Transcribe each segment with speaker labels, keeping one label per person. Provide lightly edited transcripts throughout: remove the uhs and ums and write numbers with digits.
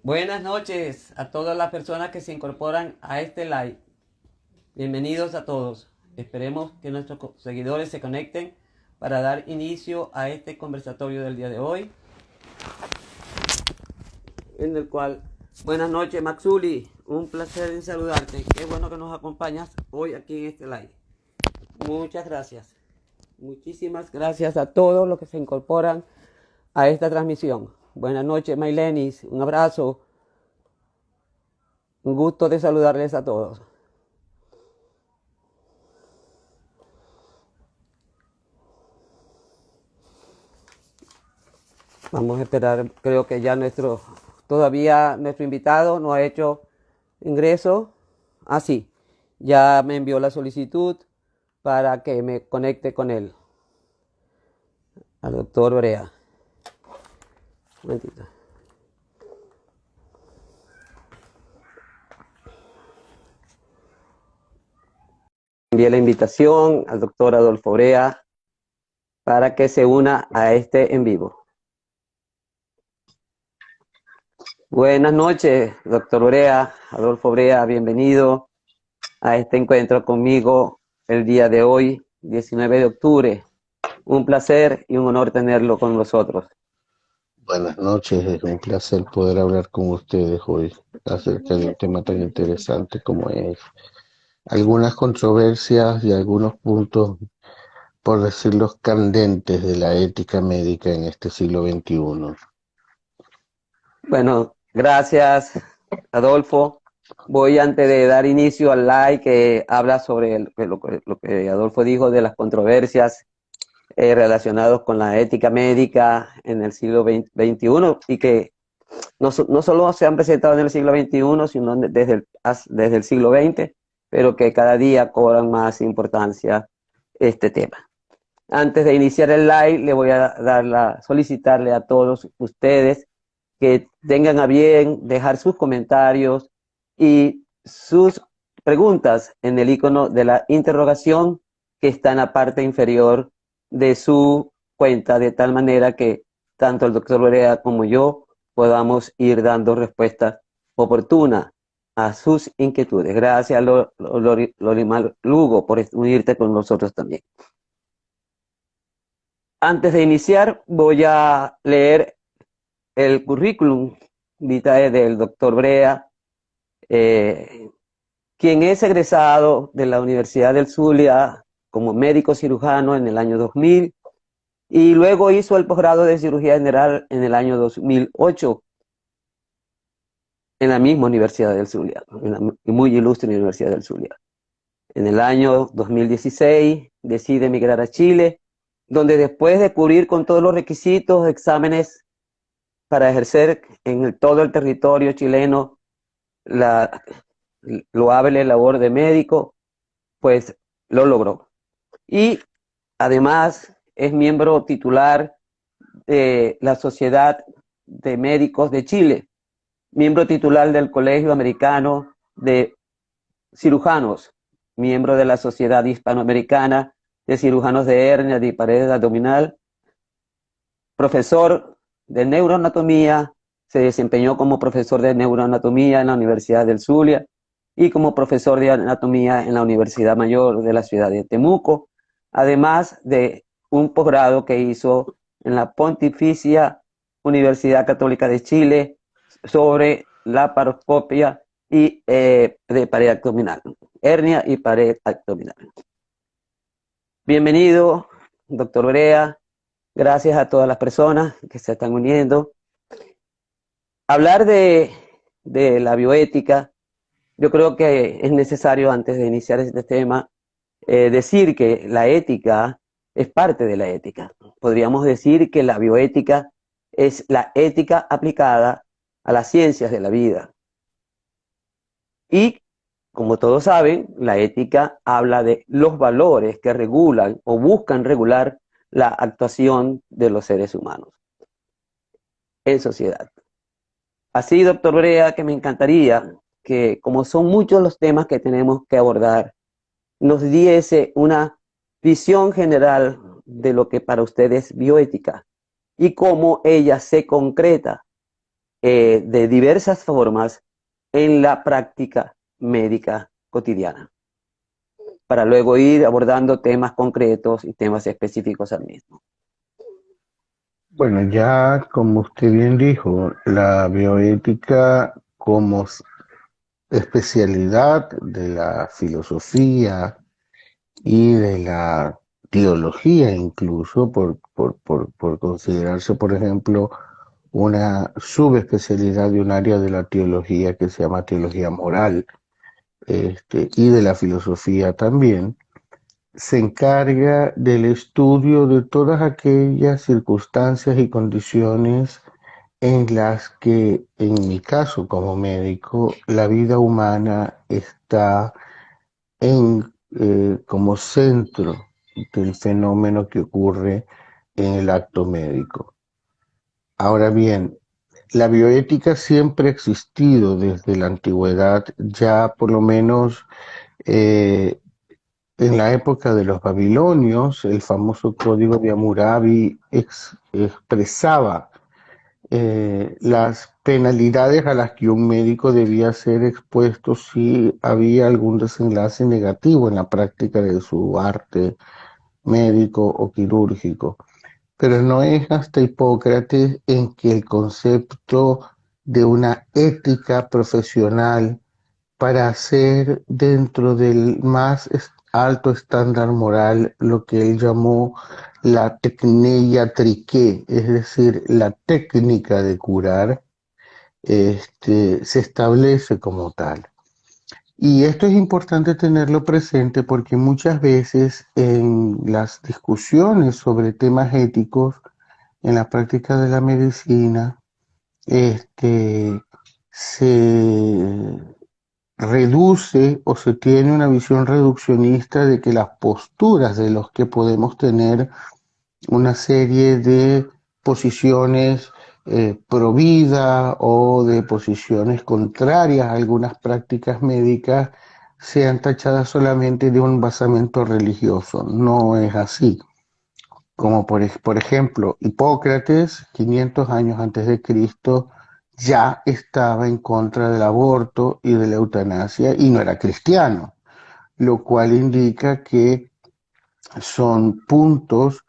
Speaker 1: Buenas noches a todas las personas que se incorporan a este live. Bienvenidos a todos. Esperemos que nuestros seguidores se conecten para dar inicio a este conversatorio del día de hoy, en el cual, buenas noches Maxuli, un placer en saludarte. Qué bueno que nos acompañas hoy aquí en este live. Muchas gracias. Muchísimas gracias a todos los que se incorporan a esta transmisión. Buenas noches, Maylenis. Un abrazo. Un gusto de saludarles a todos. Vamos a esperar, creo que ya todavía nuestro invitado no ha hecho ingreso. Ah, sí, ya me envió la solicitud para que me conecte con él, al doctor Brea. Un momentito. Envié la invitación al doctor Adolfo Brea para que se una a este en vivo. Buenas noches, doctor Brea, Adolfo Brea, bienvenido a este encuentro conmigo el día de hoy, 19 de octubre. Un placer y un honor tenerlo con nosotros.
Speaker 2: Buenas noches, es un placer poder hablar con ustedes hoy acerca de un tema tan interesante como es algunas controversias y algunos puntos, por decirlo, candentes de la ética médica en este siglo XXI.
Speaker 1: Bueno, gracias, Adolfo. Voy antes de dar inicio al live que habla sobre lo que Adolfo dijo de las controversias relacionadas con la ética médica en el siglo XXI y que no solo se han presentado en el siglo XXI, sino desde el siglo XX, pero que cada día cobran más importancia este tema. Antes de iniciar el live, le voy a solicitarle a todos ustedes que tengan a bien dejar sus comentarios y sus preguntas en el icono de la interrogación que está en la parte inferior de su cuenta, de tal manera que tanto el doctor Lorea como yo podamos ir dando respuestas oportunas a sus inquietudes. Gracias, Lorimar Lugo, por unirte con nosotros también. Antes de iniciar, voy a leer el currículum vitae del doctor Brea, quien es egresado de la Universidad del Zulia como médico cirujano en el año 2000 y luego hizo el posgrado de cirugía general en el año 2008 en la misma Universidad del Zulia, en la muy ilustre Universidad del Zulia. En el año 2016 decide emigrar a Chile, donde después de cubrir con todos los requisitos, exámenes para ejercer en todo el territorio chileno la loable labor de médico, pues lo logró. Y además es miembro titular de la Sociedad de Médicos de Chile, miembro titular del Colegio Americano de Cirujanos, miembro de la Sociedad Hispanoamericana de Cirujanos de Hernia y Pared Abdominal, profesor de neuroanatomía, se desempeñó como profesor de neuroanatomía en la Universidad del Zulia y como profesor de anatomía en la Universidad Mayor de la ciudad de Temuco, además de un posgrado que hizo en la Pontificia Universidad Católica de Chile sobre laparoscopia y de pared abdominal, hernia y pared abdominal. Bienvenido, doctor Brea. Gracias a todas las personas que se están uniendo. Hablar de la bioética, yo creo que es necesario antes de iniciar este tema decir que la ética es parte de la ética. Podríamos decir que la bioética es la ética aplicada a las ciencias de la vida. Y como todos saben, la ética habla de los valores que regulan o buscan regular la actuación de los seres humanos en sociedad. Así, doctor Brea, que me encantaría que, como son muchos los temas que tenemos que abordar, nos diese una visión general de lo que para usted es bioética y cómo ella se concreta de diversas formas en la práctica médica cotidiana, para luego ir abordando temas concretos y temas específicos al mismo.
Speaker 2: Bueno, ya como usted bien dijo, la bioética como especialidad de la filosofía y de la teología incluso, por considerarse, por ejemplo, una subespecialidad de un área de la teología que se llama teología moral, y de la filosofía también, se encarga del estudio de todas aquellas circunstancias y condiciones en las que, en mi caso como médico, la vida humana está como centro del fenómeno que ocurre en el acto médico. Ahora bien, la bioética siempre ha existido desde la antigüedad, ya por lo menos eh, en la época de los babilonios, el famoso código de Hammurabi expresaba las penalidades a las que un médico debía ser expuesto si había algún desenlace negativo en la práctica de su arte médico o quirúrgico. Pero no es hasta Hipócrates en que el concepto de una ética profesional para hacer dentro del más alto estándar moral lo que él llamó la tecneia triqué, es decir, la técnica de curar, se establece como tal. Y esto es importante tenerlo presente porque muchas veces en las discusiones sobre temas éticos, en la práctica de la medicina, se reduce o se tiene una visión reduccionista de que las posturas de los que podemos tener una serie de posiciones pro vida o de posiciones contrarias a algunas prácticas médicas sean tachadas solamente de un basamento religioso. No es así. Como por ejemplo, Hipócrates, 500 años antes de Cristo, ya estaba en contra del aborto y de la eutanasia y no era cristiano, lo cual indica que son puntos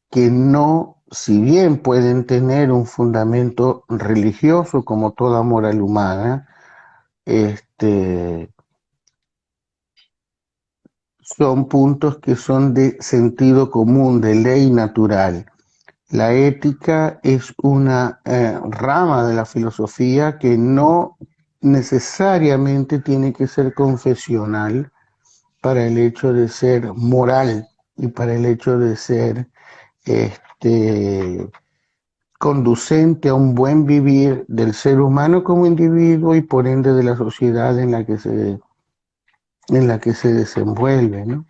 Speaker 2: que no, si bien pueden tener un fundamento religioso como toda moral humana, este, son puntos que son de sentido común, de ley natural. La ética es una rama de la filosofía que no necesariamente tiene que ser confesional para el hecho de ser moral y para el hecho de ser este, conducente a un buen vivir del ser humano como individuo y por ende de la sociedad en la que se desenvuelve, ¿no?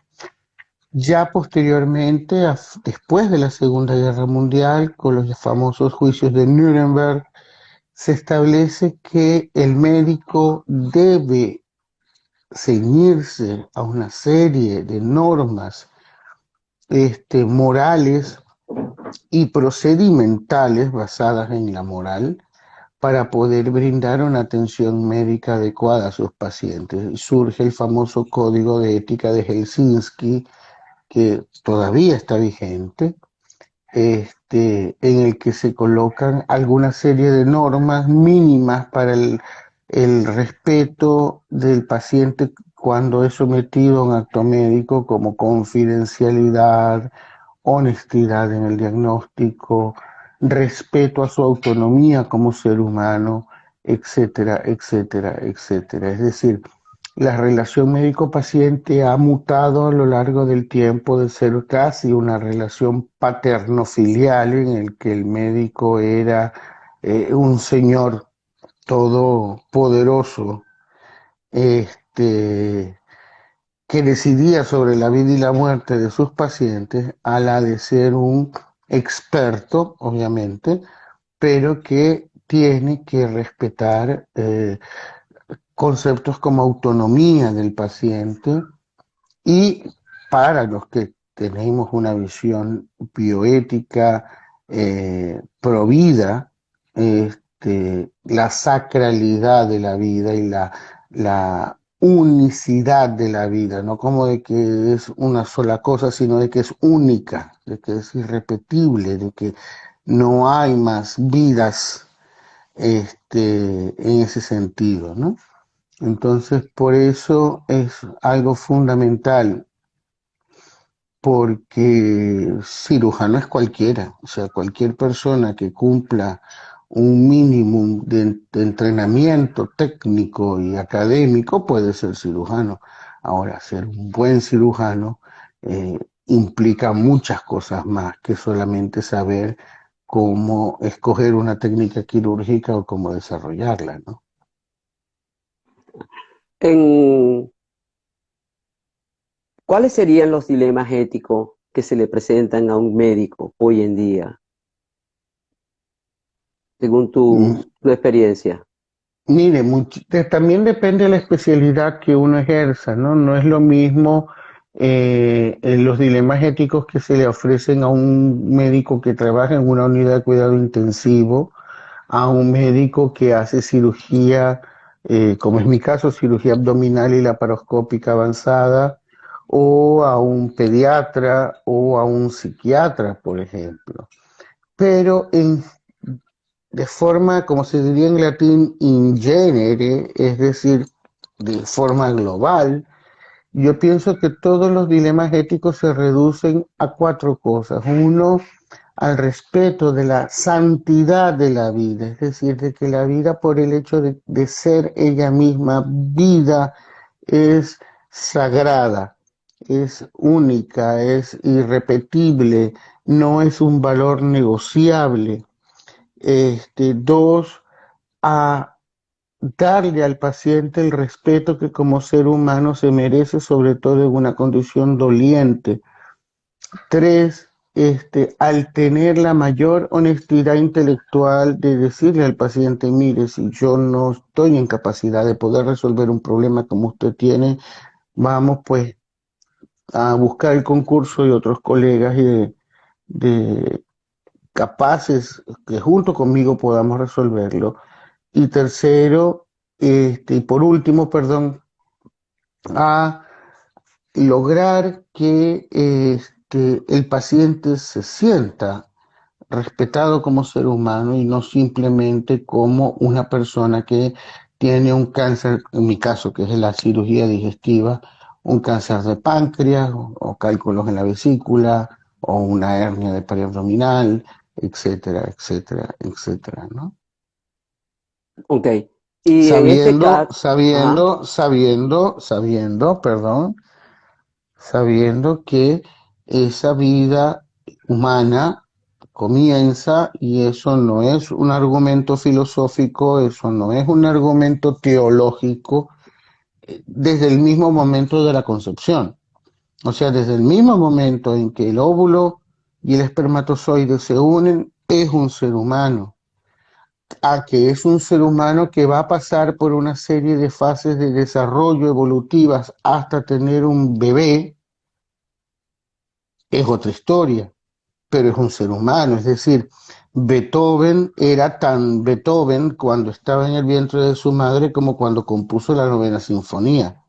Speaker 2: Ya posteriormente, después de la Segunda Guerra Mundial, con los famosos juicios de Nuremberg, se establece que el médico debe ceñirse a una serie de normas morales y procedimentales basadas en la moral para poder brindar una atención médica adecuada a sus pacientes. Y surge el famoso Código de Ética de Helsinki, que todavía está vigente, en el que se colocan alguna serie de normas mínimas para el respeto del paciente cuando es sometido a un acto médico, como confidencialidad, honestidad en el diagnóstico, respeto a su autonomía como ser humano, etcétera, etcétera, etcétera. Es decir, la relación médico-paciente ha mutado a lo largo del tiempo de ser casi una relación paterno-filial en el que el médico era un señor todopoderoso, que decidía sobre la vida y la muerte de sus pacientes, a la de ser un experto, obviamente, pero que tiene que respetar conceptos como autonomía del paciente y para los que tenemos una visión bioética pro vida, la sacralidad de la vida y la unicidad de la vida, no como de que es una sola cosa, sino de que es única, de que es irrepetible, de que no hay más vidas en ese sentido, ¿no? Entonces, por eso es algo fundamental, porque cirujano es cualquiera, o sea, cualquier persona que cumpla un mínimo de entrenamiento técnico y académico puede ser cirujano. Ahora, ser un buen cirujano implica muchas cosas más que solamente saber cómo escoger una técnica quirúrgica o cómo desarrollarla, ¿no?
Speaker 1: En, ¿cuáles serían los dilemas éticos que se le presentan a un médico hoy en día, según
Speaker 2: Mm,
Speaker 1: tu experiencia?
Speaker 2: Mire, también depende de la especialidad que uno ejerza, ¿no? No es lo mismo en los dilemas éticos que se le ofrecen a un médico que trabaja en una unidad de cuidado intensivo, a un médico que hace cirugía, como es mi caso, cirugía abdominal y laparoscópica avanzada, o a un pediatra o a un psiquiatra, por ejemplo. Pero de forma, como se diría en latín, in genere, es decir, de forma global, yo pienso que todos los dilemas éticos se reducen a cuatro cosas. Uno, al respeto de la santidad de la vida, es decir, de que la vida por el hecho de ser ella misma vida es sagrada, es única, es irrepetible, no es un valor negociable. Dos, a darle al paciente el respeto que como ser humano se merece, sobre todo en una condición doliente. Tres, al tener la mayor honestidad intelectual de decirle al paciente, mire, si yo no estoy en capacidad de poder resolver un problema como usted tiene, vamos pues a buscar el concurso de otros colegas y de capaces que junto conmigo podamos resolverlo. Y tercero, y por último, perdón, a lograr que el paciente se sienta respetado como ser humano y no simplemente como una persona que tiene un cáncer, en mi caso, que es la cirugía digestiva, un cáncer de páncreas o cálculos en la vesícula o una hernia de periabdominal, etcétera, etcétera, etcétera, ¿no?
Speaker 1: Ok. Y en este
Speaker 2: Sabiendo,
Speaker 1: caso, ajá,
Speaker 2: sabiendo, sabiendo, sabiendo, perdón, sabiendo que esa vida humana comienza, y eso no es un argumento filosófico, eso no es un argumento teológico, desde el mismo momento de la concepción. O sea, desde el mismo momento en que el óvulo y el espermatozoide se unen, es un ser humano. A que es un ser humano que va a pasar por una serie de fases de desarrollo evolutivas hasta tener un bebé, es otra historia, pero es un ser humano. Es decir, Beethoven era tan Beethoven cuando estaba en el vientre de su madre como cuando compuso la novena sinfonía.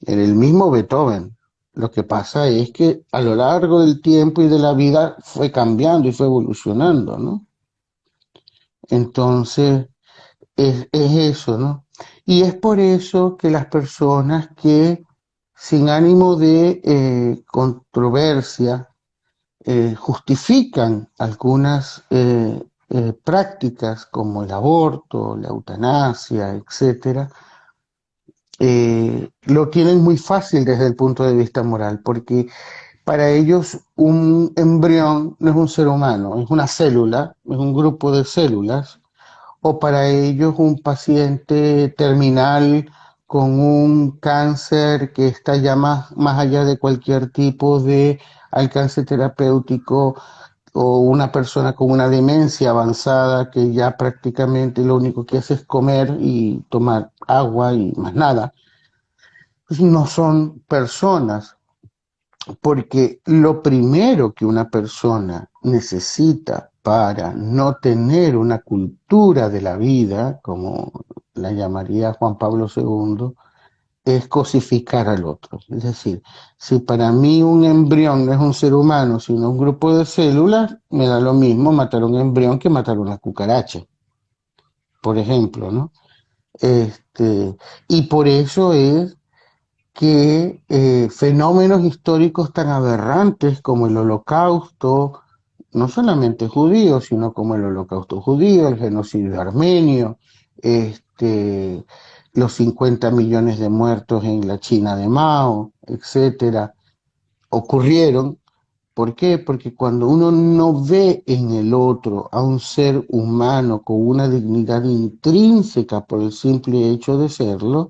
Speaker 2: Era el mismo Beethoven. Lo que pasa es que a lo largo del tiempo y de la vida fue cambiando y fue evolucionando, ¿no? Entonces, es eso, ¿no? Y es por eso que las personas que, sin ánimo de controversia, justifican algunas prácticas como el aborto, la eutanasia, etcétera, lo tienen muy fácil desde el punto de vista moral, porque para ellos un embrión no es un ser humano, es una célula, es un grupo de células, o para ellos un paciente terminal con un cáncer que está ya más allá de cualquier tipo de alcance terapéutico, o una persona con una demencia avanzada que ya prácticamente lo único que hace es comer y tomar agua y más nada, pues no son personas, porque lo primero que una persona necesita para no tener una cultura de la vida, como la llamaría Juan Pablo II, es cosificar al otro. Es decir, si para mí un embrión no es un ser humano, sino un grupo de células, me da lo mismo matar un embrión que matar una cucaracha, por ejemplo, ¿no? Y por eso es que fenómenos históricos tan aberrantes como el Holocausto, no solamente judío, sino como el Holocausto judío, el genocidio armenio, los 50 millones de muertos en la China de Mao, etcétera, ocurrieron. ¿Por qué? Porque cuando uno no ve en el otro a un ser humano con una dignidad intrínseca por el simple hecho de serlo,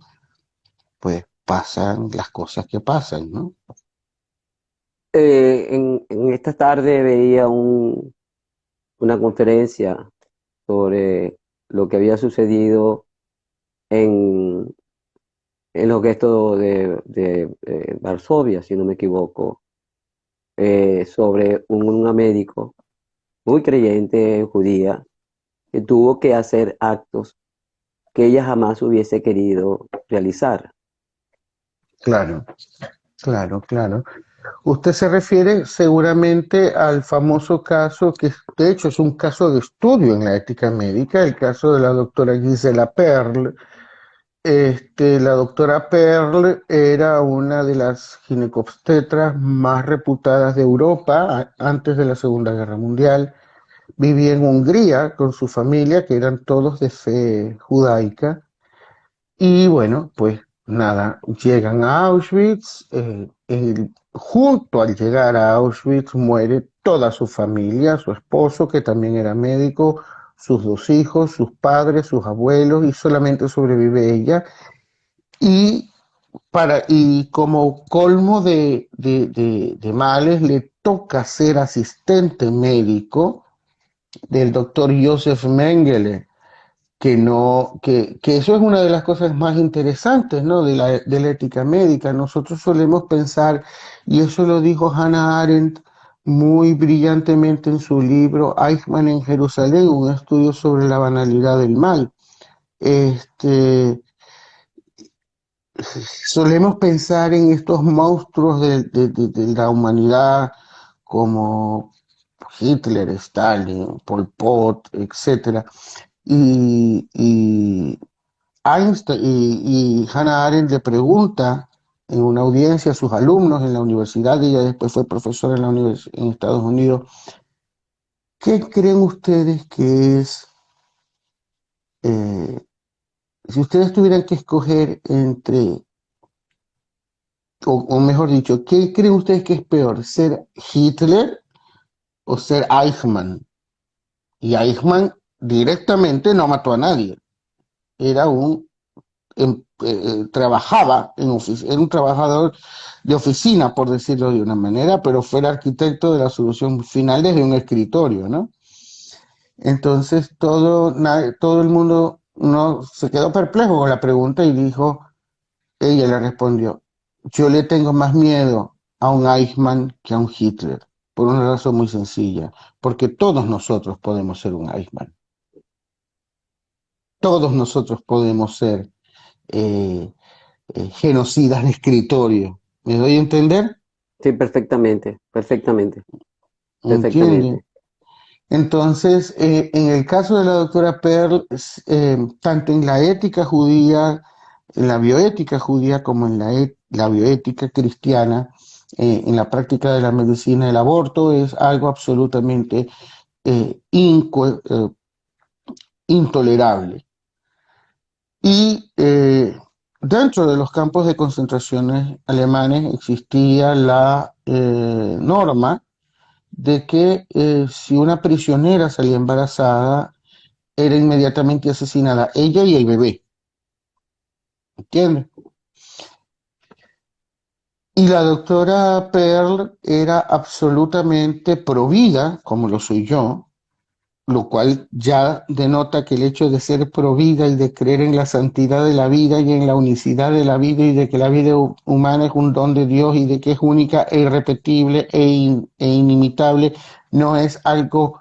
Speaker 2: pues pasan las cosas que pasan, ¿no?
Speaker 1: En esta tarde veía una conferencia sobre lo que había sucedido en, en lo que es todo de Varsovia, si no me equivoco, sobre una médico muy creyente judía que tuvo que hacer actos que ella jamás hubiese querido realizar.
Speaker 2: Claro, claro, claro. Usted se refiere seguramente al famoso caso que de hecho es un caso de estudio en la ética médica, el caso de la doctora Gisela Perl. La doctora Perl era una de las ginecobstetras más reputadas de Europa antes de la Segunda Guerra Mundial. Vivía en Hungría con su familia, que eran todos de fe judaica. Y bueno, pues nada, llegan a Auschwitz. Junto al llegar a Auschwitz muere toda su familia, su esposo, que también era médico, sus dos hijos, sus padres, sus abuelos, y solamente sobrevive ella. Y, y como colmo de males, le toca ser asistente médico del doctor Josef Mengele, que no, que eso es una de las cosas más interesantes, ¿no? De la ética médica. Nosotros solemos pensar, y eso lo dijo Hannah Arendt muy brillantemente en su libro Eichmann en Jerusalén, un estudio sobre la banalidad del mal. Este, Solemos pensar en estos monstruos de la humanidad como Hitler, Stalin, Pol Pot, etcétera. Y Einstein y Hannah Arendt le pregunta en una audiencia a sus alumnos en la universidad, ella después fue profesora en en Estados Unidos, ¿qué creen ustedes que es, eh, si ustedes tuvieran que escoger entre, o mejor dicho, ¿qué creen ustedes que es peor, ser Hitler o ser Eichmann? Y Eichmann directamente no mató a nadie, era trabajaba en oficina, era un trabajador de oficina, por decirlo de una manera, pero fue el arquitecto de la solución final desde un escritorio, ¿no? Entonces todo el mundo no se quedó perplejo con la pregunta y dijo, ella le respondió, yo le tengo más miedo a un Eichmann que a un Hitler, por una razón muy sencilla, porque todos nosotros podemos ser un Eichmann, todos nosotros podemos ser eh, genocidas de escritorio. ¿Me doy a entender?
Speaker 1: Sí, perfectamente, perfectamente,
Speaker 2: ¿Entiende?
Speaker 1: perfectamente.
Speaker 2: Entonces, en el caso de la doctora Pearl, tanto en la ética judía, en la bioética judía, como en la bioética cristiana, en la práctica de la medicina, el aborto es algo absolutamente eh, inco- eh, intolerable. Y dentro de los campos de concentraciones alemanes existía la norma de que si una prisionera salía embarazada, era inmediatamente asesinada ella y el bebé, ¿entiendes? Y la doctora Pearl era absolutamente provida, como lo soy yo, lo cual ya denota que el hecho de ser provida y de creer en la santidad de la vida y en la unicidad de la vida y de que la vida humana es un don de Dios y de que es única e irrepetible e inimitable, no es algo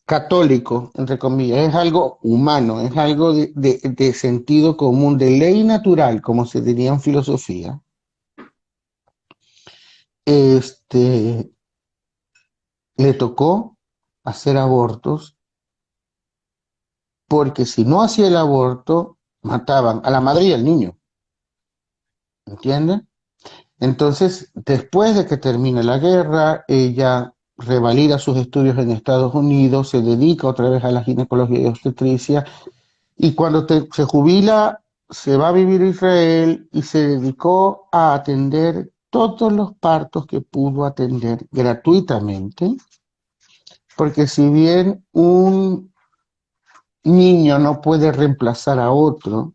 Speaker 2: católico, entre comillas, es algo humano, es algo de sentido común, de ley natural, como se diría en filosofía, este, le tocó hacer abortos porque si no hacía el aborto, mataban a la madre y al niño, ¿entiendes? Entonces, después de que termina la guerra, ella revalida sus estudios en Estados Unidos, se dedica otra vez a la ginecología y obstetricia, y cuando se jubila, se va a vivir a Israel y se dedicó a atender todos los partos que pudo atender gratuitamente, porque si bien un niño no puede reemplazar a otro,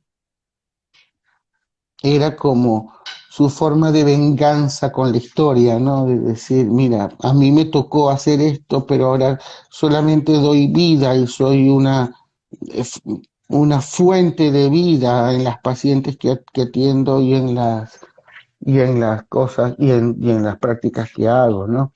Speaker 2: era como su forma de venganza con la historia, ¿no? De decir, mira, a mí me tocó hacer esto, pero ahora solamente doy vida y soy eh, una fuente de vida en las pacientes que atiendo y en las cosas y en las prácticas que hago, ¿no?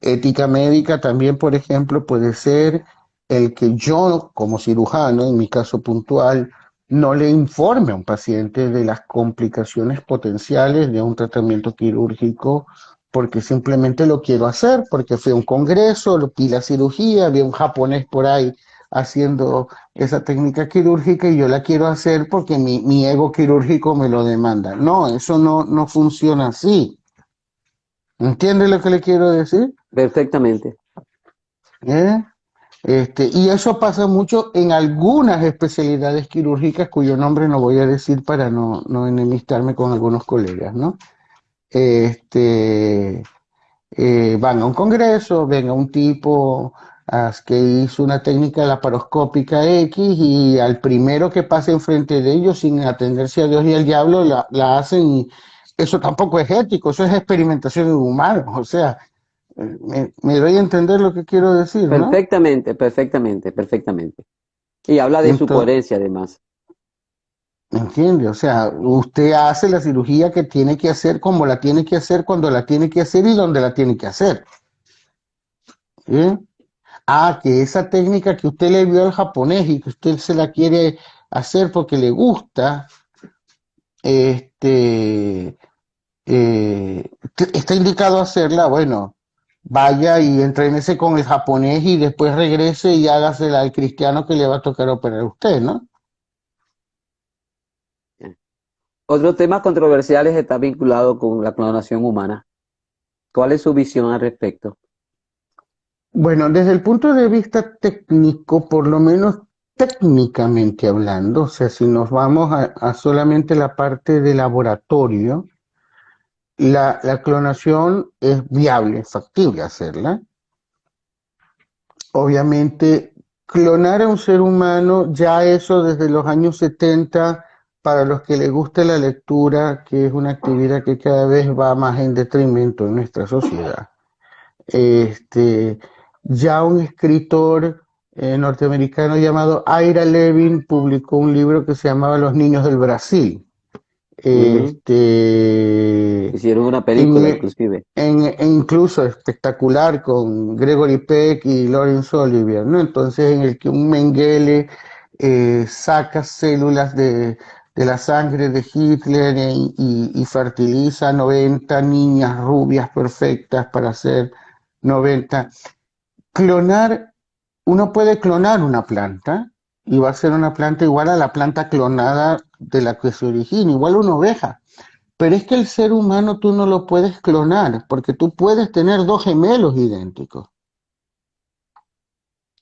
Speaker 2: Ética médica también, por ejemplo, puede ser el que yo, como cirujano, en mi caso puntual, no le informe a un paciente de las complicaciones potenciales de un tratamiento quirúrgico porque simplemente lo quiero hacer, porque fui a un congreso, lo vi la cirugía, vi un japonés por ahí haciendo esa técnica quirúrgica y yo la quiero hacer porque mi ego quirúrgico me lo demanda. No, eso no funciona así. ¿Entiende lo que le quiero decir?
Speaker 1: Perfectamente.
Speaker 2: ¿Eh? Y eso pasa mucho en algunas especialidades quirúrgicas cuyo nombre no voy a decir para no enemistarme con algunos colegas, ¿no? Este, van a un congreso, ven a un tipo que hizo una técnica laparoscópica X y al primero que pase enfrente de ellos sin atenderse a Dios y al diablo la hacen y eso tampoco es ético, eso es experimentación en humanos, o sea, me doy a entender lo que quiero decir, ¿no?
Speaker 1: Perfectamente, perfectamente, perfectamente. Y habla de su
Speaker 2: Entonces,
Speaker 1: coherencia además.
Speaker 2: ¿me entiende? O sea, usted hace la cirugía que tiene que hacer como la tiene que hacer, cuando la tiene que hacer y donde la tiene que hacer. ¿Sí? Ah, que esa técnica que usted le vio al japonés y que usted se la quiere hacer porque le gusta, este, está indicado hacerla, bueno, vaya y entrénese con el japonés y después regrese y hágasela al cristiano que le va a tocar operar a usted, ¿no?
Speaker 1: Otro tema controversial está vinculado con la clonación humana. ¿Cuál es su visión al respecto?
Speaker 2: Bueno, desde el punto de vista técnico, por lo menos técnicamente hablando, o sea, si nos vamos a solamente la parte de laboratorio, la clonación es viable, es factible hacerla. Obviamente, clonar a un ser humano, ya eso desde los años 70, para los que les guste la lectura, que es una actividad que cada vez va más en detrimento en nuestra sociedad. Este, ya un escritor norteamericano llamado Ira Levin publicó un libro que se llamaba Los niños del Brasil.
Speaker 1: Mm,
Speaker 2: Este,
Speaker 1: hicieron una
Speaker 2: en,
Speaker 1: película inclusive.
Speaker 2: incluso espectacular con Gregory Peck y Laurence Olivier, ¿no? Entonces, en el que un Mengele saca células de la sangre de Hitler y fertiliza 90 niñas rubias perfectas para hacer 90. Clonar, uno puede clonar una planta y va a ser una planta igual a la planta clonada de la que se origina, igual una oveja. Pero es que el ser humano tú no lo puedes clonar, porque tú puedes tener dos gemelos idénticos.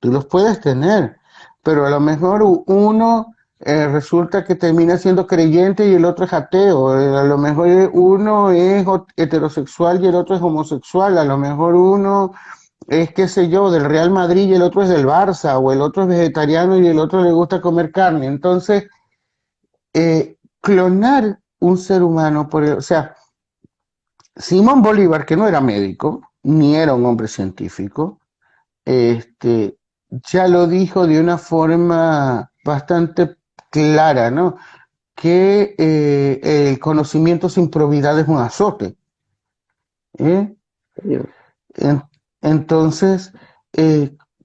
Speaker 2: Tú los puedes tener, pero a lo mejor uno resulta que termina siendo creyente y el otro es ateo. A lo mejor uno es heterosexual y el otro es homosexual. A lo mejor uno es, qué sé yo, del Real Madrid y el otro es del Barça, o el otro es vegetariano y el otro le gusta comer carne. Entonces, clonar un ser humano, o sea, Simón Bolívar, que no era médico, ni era un hombre científico, este, ya lo dijo de una forma bastante clara, ¿no? Que el conocimiento sin probidad es un azote. ¿Eh?
Speaker 1: Dios.
Speaker 2: En- entonces,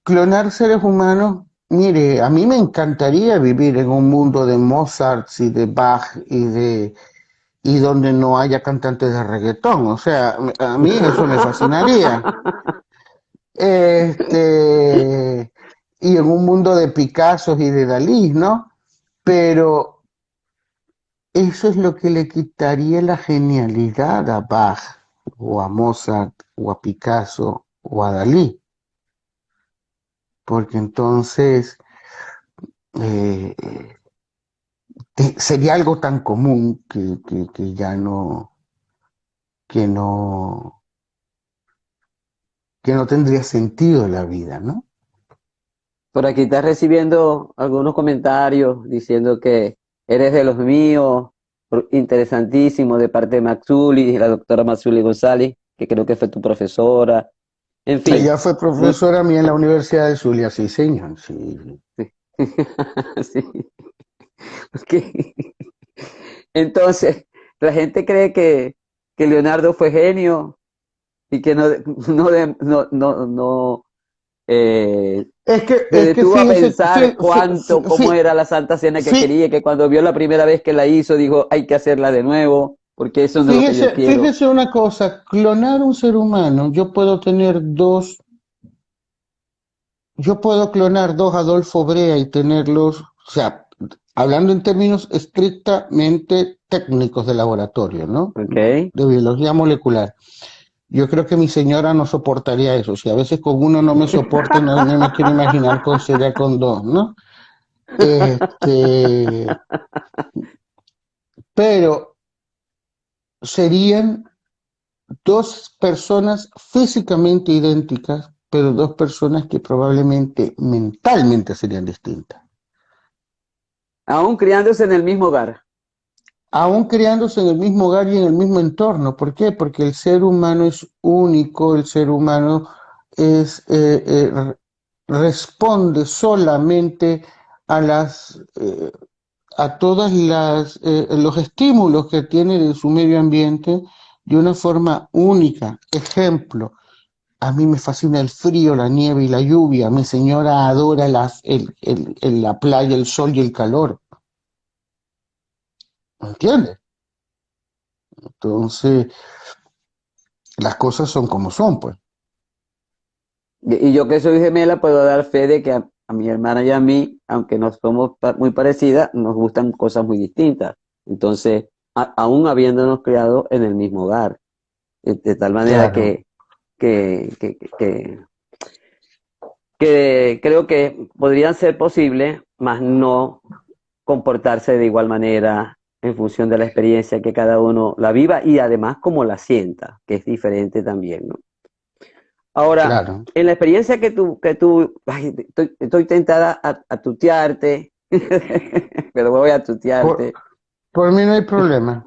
Speaker 2: clonar seres humanos, mire, a mí me encantaría vivir en un mundo de Mozart y de Bach y donde no haya cantantes de reggaetón. O sea, a mí eso me fascinaría. Y en un mundo de Picassos y de Dalí, ¿no? Pero eso es lo que le quitaría la genialidad a Bach, o a Mozart, o a Picasso, o a Dalí. Porque entonces eh, sería algo tan común que ya que no, que no tendría sentido la vida, ¿no?
Speaker 1: Por aquí estás recibiendo algunos comentarios diciendo que eres de los míos, interesantísimo de parte de Maxuli, la doctora Maxuli González, que creo que fue tu profesora. En fin,
Speaker 2: Ella fue profesora mía en la Universidad de Zulia, sí, señor, sí.
Speaker 1: sí. Ok. Entonces, la gente cree que Leonardo fue genio y que no se
Speaker 2: Es que
Speaker 1: detuvo a
Speaker 2: fíjese,
Speaker 1: pensar cómo era la Santa Cena que
Speaker 2: fí-
Speaker 1: quería, que cuando vio la primera vez que la hizo, dijo, hay que hacerla de nuevo, porque eso no es lo que yo quiero.
Speaker 2: fíjese una cosa, clonar un ser humano, yo puedo clonar dos Adolfo Brea y tenerlos, o sea, hablando en términos estrictamente técnicos de laboratorio, ¿no?
Speaker 1: ¿Ok?
Speaker 2: De biología molecular. Yo creo que mi señora no soportaría eso. Si a veces con uno no me soporta, no me quiero imaginar con sería con dos, ¿no? Este, pero serían dos personas físicamente idénticas, pero dos personas que probablemente mentalmente serían distintas.
Speaker 1: Aún criándose en el mismo hogar.
Speaker 2: Aún criándose en el mismo hogar y en el mismo entorno. ¿Por qué? Porque el ser humano es único, el ser humano es, responde solamente a a todas los estímulos que tiene de su medio ambiente de una forma única. Ejemplo, a mí me fascina el frío, la nieve y la lluvia. Mi señora adora la playa, el sol y el calor. ¿Me entiendes? Entonces, las cosas son como son, pues.
Speaker 1: Y yo que soy gemela puedo dar fe de que a mi hermana y a mí, aunque no somos muy parecidas, nos gustan cosas muy distintas. Entonces, aún habiéndonos criado en el mismo hogar, de tal manera
Speaker 2: Claro.
Speaker 1: que, que, que, que creo que podrían ser posibles, mas no comportarse de igual manera en función de la experiencia que cada uno la viva y además como la sienta, que es diferente también, ¿no? Ahora,
Speaker 2: Claro.
Speaker 1: en la experiencia ay, estoy tentada a tutearte, pero voy a
Speaker 2: Por,
Speaker 1: tutearte.
Speaker 2: por mí no hay problema.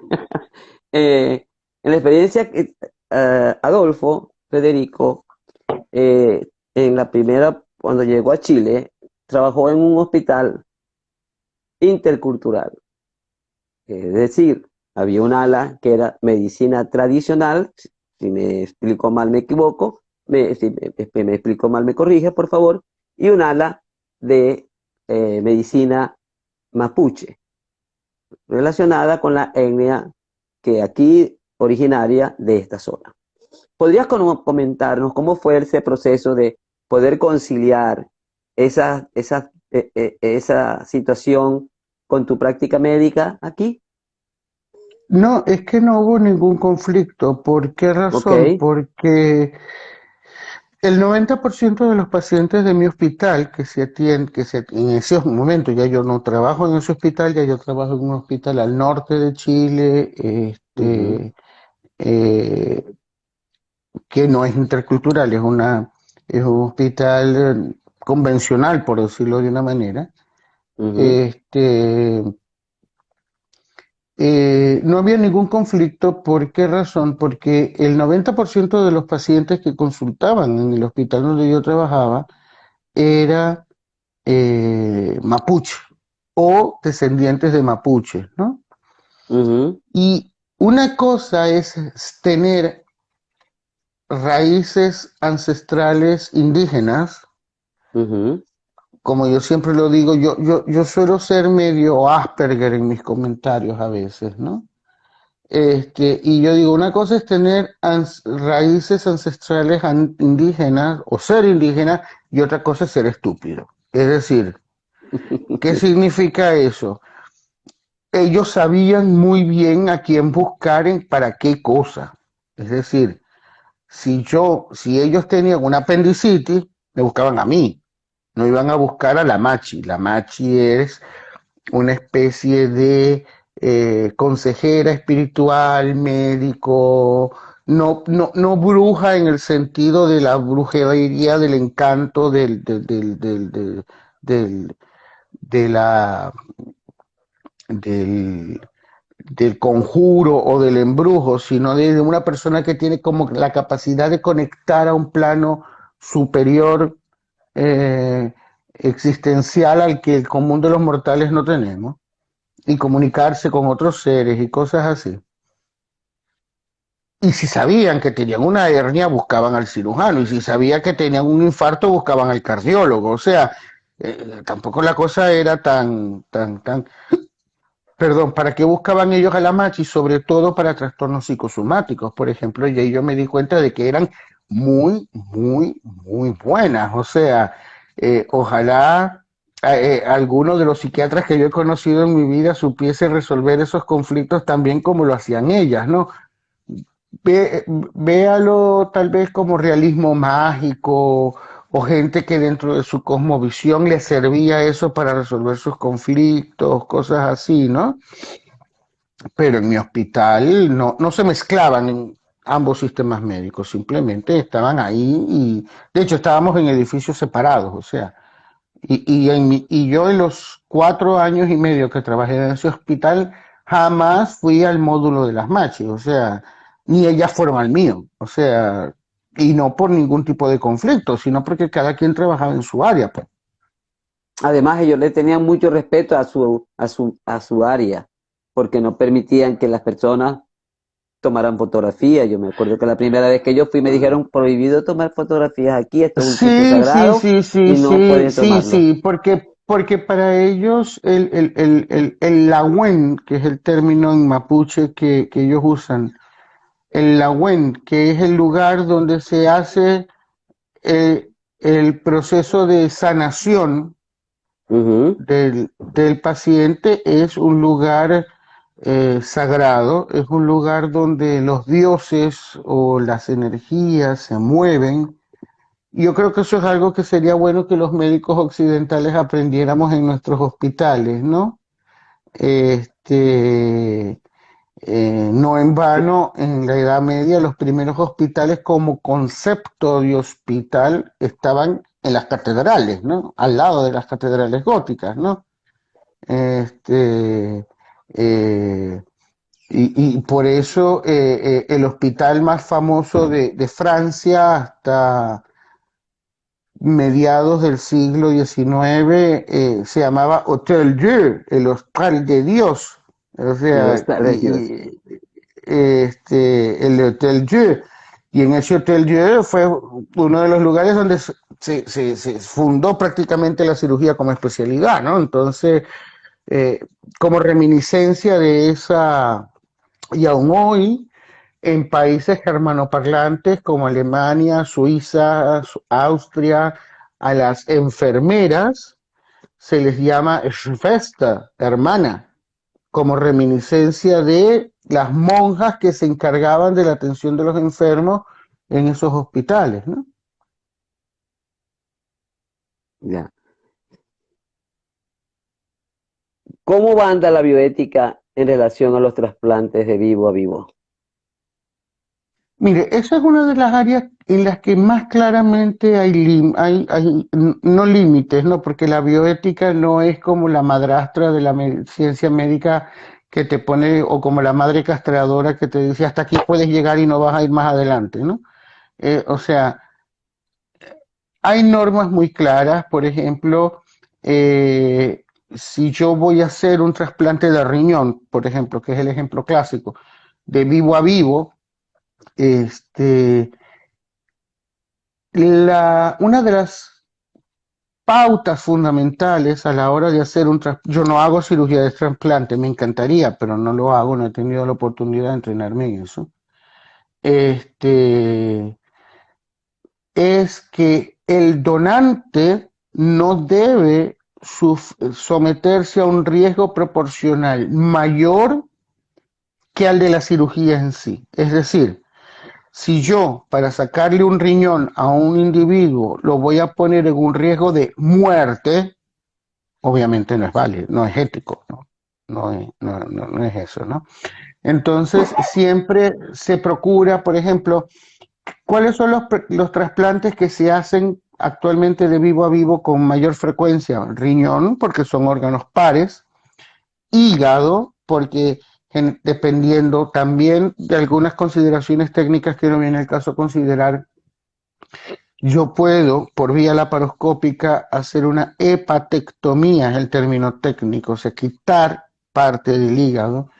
Speaker 1: En la experiencia que Adolfo Federico, en la primera, cuando llegó a Chile, trabajó en un hospital intercultural. Es decir, había un ala que era medicina tradicional, si me explico mal me equivoco, si me explico mal me corrige, por favor, y un ala de medicina mapuche, relacionada con la etnia que aquí originaria de esta zona. ¿Podrías comentarnos cómo fue ese proceso de poder conciliar esa situación con tu práctica médica aquí?
Speaker 2: No, es que no hubo ningún conflicto. ¿Por qué
Speaker 1: Ok.
Speaker 2: razón? Porque el 90% de los pacientes de mi hospital en ese momento, ya yo no trabajo en ese hospital, ya yo trabajo en un hospital al norte de Chile,
Speaker 1: Ujú,
Speaker 2: eh, que no es intercultural, es un hospital convencional, por decirlo de una manera.
Speaker 1: ujú,
Speaker 2: Este, no había ningún conflicto. ¿Por qué razón? Porque el 90% de los pacientes que consultaban en el hospital donde yo trabajaba era mapuche o descendientes de mapuche, ¿no?
Speaker 1: ujú,
Speaker 2: Y una cosa es tener raíces ancestrales indígenas
Speaker 1: Ujú.
Speaker 2: Como yo siempre lo digo, yo suelo ser medio Asperger en mis comentarios a veces, ¿no? Y yo digo, una cosa es tener raíces ancestrales indígenas o ser indígena y otra cosa es ser estúpido. Es decir, ¿qué significa eso? Ellos sabían muy bien a quién buscar para qué cosa. Es decir, si ellos tenían una apendicitis, me buscaban a mí, no iban a buscar a la machi. La machi es una especie de consejera espiritual, médico, no bruja en el sentido de la brujería, del encanto, del- de la, del, del conjuro o del embrujo, sino de una persona que tiene como la capacidad de conectar a un plano superior eh, existencial al que el común de los mortales no tenemos y comunicarse con otros seres y cosas así. Y si sabían que tenían una hernia, buscaban al cirujano. Y si sabían que tenían un infarto, buscaban al cardiólogo. O sea, tampoco la cosa era tan. Perdón, ¿para qué buscaban ellos a la machi? Sobre todo para trastornos psicosomáticos, por ejemplo, y yo me di cuenta de que eran muy buenas. O sea, ojalá alguno de los psiquiatras que yo he conocido en mi vida supiese resolver esos conflictos tan bien como lo hacían ellas, ¿no? Véalo tal vez como realismo mágico o gente que dentro de su cosmovisión le servía eso para resolver sus conflictos, cosas así, ¿no? Pero en mi hospital no se mezclaban en ambos sistemas médicos, simplemente estaban ahí y de hecho estábamos en edificios separados, o sea, y yo en los 4 años y medio que trabajé en ese hospital jamás fui al módulo de las machis, o sea, ni ellas fueron al mío, o sea, y no por ningún tipo de conflicto, sino porque cada quien trabajaba en su área, pues.
Speaker 1: Además, ellos le tenían mucho respeto a su área, porque no permitían que las personas tomaran fotografías. Yo me acuerdo que la primera vez que yo fui me dijeron prohibido tomar fotografías aquí, esto es un sitio
Speaker 2: Sí, sí,
Speaker 1: sagrado
Speaker 2: sí, sí,
Speaker 1: y no
Speaker 2: sí,
Speaker 1: pueden
Speaker 2: sí,
Speaker 1: tomarlo.
Speaker 2: sí, porque para ellos el Lahuen, que es el término en mapuche que ellos usan, el Lahuen, que es el lugar donde se hace el proceso de sanación
Speaker 1: Ujú.
Speaker 2: del paciente, es un lugar sagrado, es un lugar donde los dioses o las energías se mueven. Yo creo que eso es algo que sería bueno que los médicos occidentales aprendiéramos en nuestros hospitales, ¿no? Este, no en vano, en la Edad Media los primeros hospitales como concepto de hospital estaban en las catedrales, ¿no? Al lado de las catedrales góticas, ¿no? Este, eh, y por eso el hospital más famoso de Francia hasta mediados del siglo XIX se llamaba Hotel Dieu, el Hostal de Dios. O
Speaker 1: Los
Speaker 2: sea,
Speaker 1: religios.
Speaker 2: el Hotel Dieu. Y en ese Hotel Dieu fue uno de los lugares donde se fundó prácticamente la cirugía como especialidad, ¿no? Entonces, eh, como reminiscencia de esa, y aún hoy, en países germanoparlantes como Alemania, Suiza, Austria, a las enfermeras se les llama Schwester, hermana, como reminiscencia de las monjas que se encargaban de la atención de los enfermos en esos hospitales, ¿no?
Speaker 1: Ya. ¿Cómo va anda la bioética en relación a los trasplantes de vivo a vivo?
Speaker 2: Mire, esa es una de las áreas en las que más claramente no límites, ¿no? Porque la bioética no es como la madrastra de la ciencia médica que te pone, o como la madre castradora que te dice hasta aquí puedes llegar y no vas a ir más adelante, ¿no? O sea, hay normas muy claras, por ejemplo, si yo voy a hacer un trasplante de riñón, por ejemplo, que es el ejemplo clásico, de vivo a vivo, este una de las pautas fundamentales a la hora de hacer un trasplante. Yo no hago cirugía de trasplante, me encantaría, pero no lo hago, no he tenido la oportunidad de entrenarme en eso. Este, es que el donante no debe someterse a un riesgo proporcional mayor que al de la cirugía en sí. Es decir, si yo para sacarle un riñón a un individuo lo voy a poner en un riesgo de muerte, obviamente no es válido, no es ético, ¿no? No es eso, ¿no? Entonces, siempre se procura, por ejemplo, ¿cuáles son los trasplantes que se hacen actualmente de vivo a vivo con mayor frecuencia? Riñón, porque son órganos pares, hígado, porque dependiendo también de algunas consideraciones técnicas que no viene el caso considerar, yo puedo, por vía laparoscópica, hacer una hepatectomía, es el término técnico, o sea, quitar parte del hígado.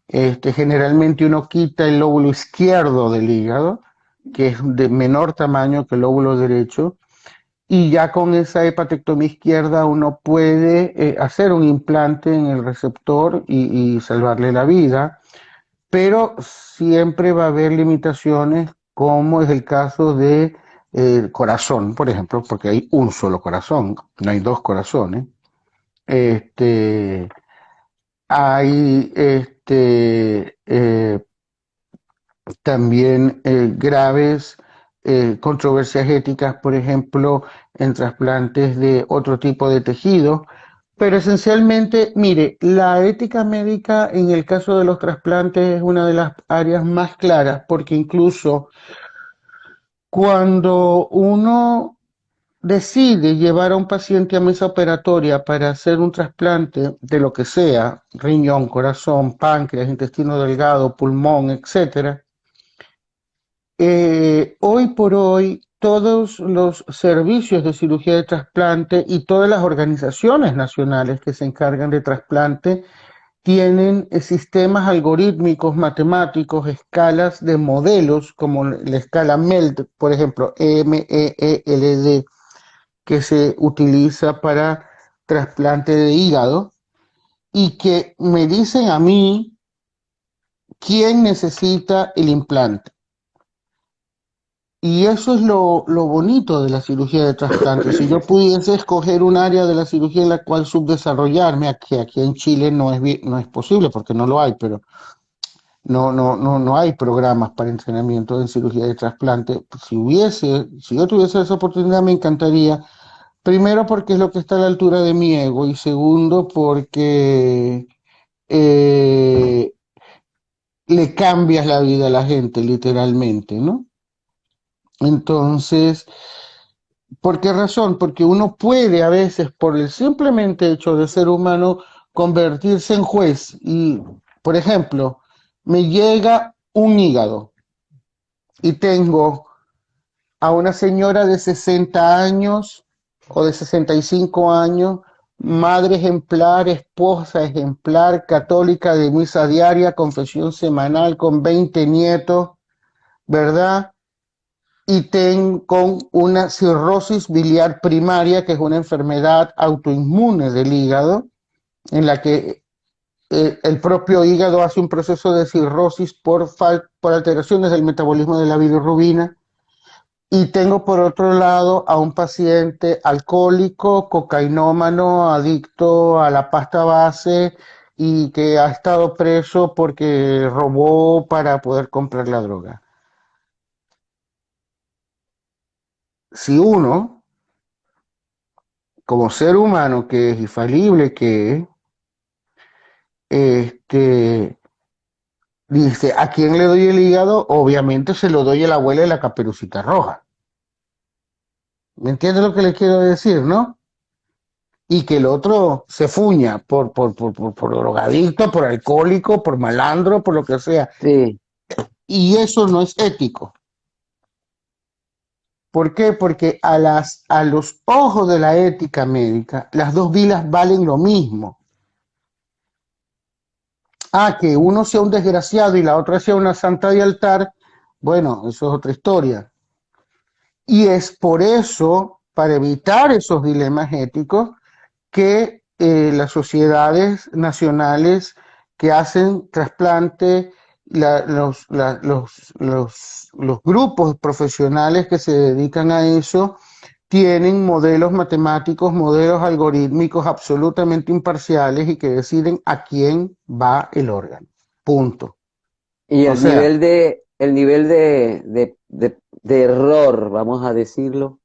Speaker 2: Generalmente uno quita el lóbulo izquierdo del hígado, que es de menor tamaño que el lóbulo derecho, y ya con esa hepatectomía izquierda uno puede hacer un implante en el receptor y salvarle la vida, pero siempre va a haber limitaciones, como es el caso de corazón, por ejemplo, porque hay un solo corazón, no hay dos corazones. Este, hay también graves controversias éticas, por ejemplo, en trasplantes de otro tipo de tejido. Pero esencialmente, mire, la ética médica en el caso de los trasplantes es una de las áreas más claras, porque incluso cuando uno decide llevar a un paciente a mesa operatoria para hacer un trasplante de lo que sea, riñón, corazón, páncreas, intestino delgado, pulmón, etcétera, hoy por hoy todos los servicios de cirugía de trasplante y todas las organizaciones nacionales que se encargan de trasplante tienen sistemas algorítmicos, matemáticos, escalas de modelos, como la escala MELD, por ejemplo, MEELD, que se utiliza para trasplante de hígado, y que me dicen a mí quién necesita el implante. Y eso es lo bonito de la cirugía de trasplante. Si yo pudiese escoger un área de la cirugía en la cual subdesarrollarme, aquí en Chile no es posible porque no lo hay, pero no hay programas para entrenamiento en cirugía de trasplante. Si yo tuviese esa oportunidad, me encantaría. Primero porque es lo que está a la altura de mi ego, y segundo porque eh, le cambias la vida a la gente, literalmente, ¿no? Entonces, ¿por qué razón? Porque uno puede a veces, por el simplemente hecho de ser humano, convertirse en juez. Y, por ejemplo, me llega un hígado y tengo a una señora de 60 años o de 65 años, madre ejemplar, esposa ejemplar, católica de misa diaria, confesión semanal, con 20 nietos, ¿verdad? Y con una cirrosis biliar primaria, que es una enfermedad autoinmune del hígado, en la que el propio hígado hace un proceso de cirrosis por alteraciones del metabolismo de la bilirrubina. Y tengo por otro lado a un paciente alcohólico, cocainómano, adicto a la pasta base, y que ha estado preso porque robó para poder comprar la droga. Si uno, como ser humano que es infalible que es, dice, ¿a quién le doy el hígado? Obviamente se lo doy a la abuela de la Caperucita Roja. ¿Me entiendes lo que le quiero decir, no? Y que el otro se fuña por drogadicto, por alcohólico, por malandro, por lo que sea.
Speaker 1: Sí,
Speaker 2: Y eso no es ético. ¿Por qué? Porque a los ojos de la ética médica, las dos vidas valen lo mismo. Ah, que uno sea un desgraciado y la otra sea una santa de altar, bueno, eso es otra historia. Y es por eso para evitar esos dilemas éticos que las sociedades nacionales que hacen trasplante, los grupos profesionales que se dedican a eso, tienen modelos matemáticos, modelos algorítmicos absolutamente imparciales y que deciden a quién va el órgano. Punto.
Speaker 1: Y
Speaker 2: O sea,
Speaker 1: el nivel de error, vamos a decirlo.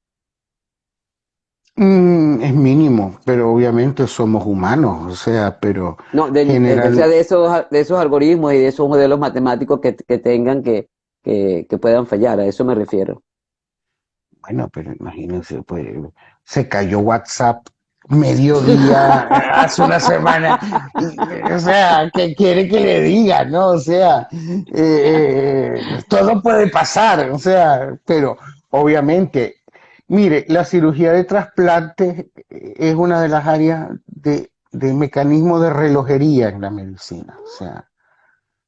Speaker 2: es mínimo, pero obviamente somos humanos, o sea, pero
Speaker 1: No, o sea,
Speaker 2: general,
Speaker 1: de esos algoritmos y de esos modelos matemáticos que tengan que puedan fallar, a eso me refiero.
Speaker 2: bueno, pero imagínense, pues se cayó WhatsApp mediodía hace una semana, o sea, ¿qué quiere que le diga, no? O sea, todo puede pasar, o sea, pero obviamente, mire, la cirugía de trasplante es una de las áreas de mecanismo de relojería en la medicina, o sea,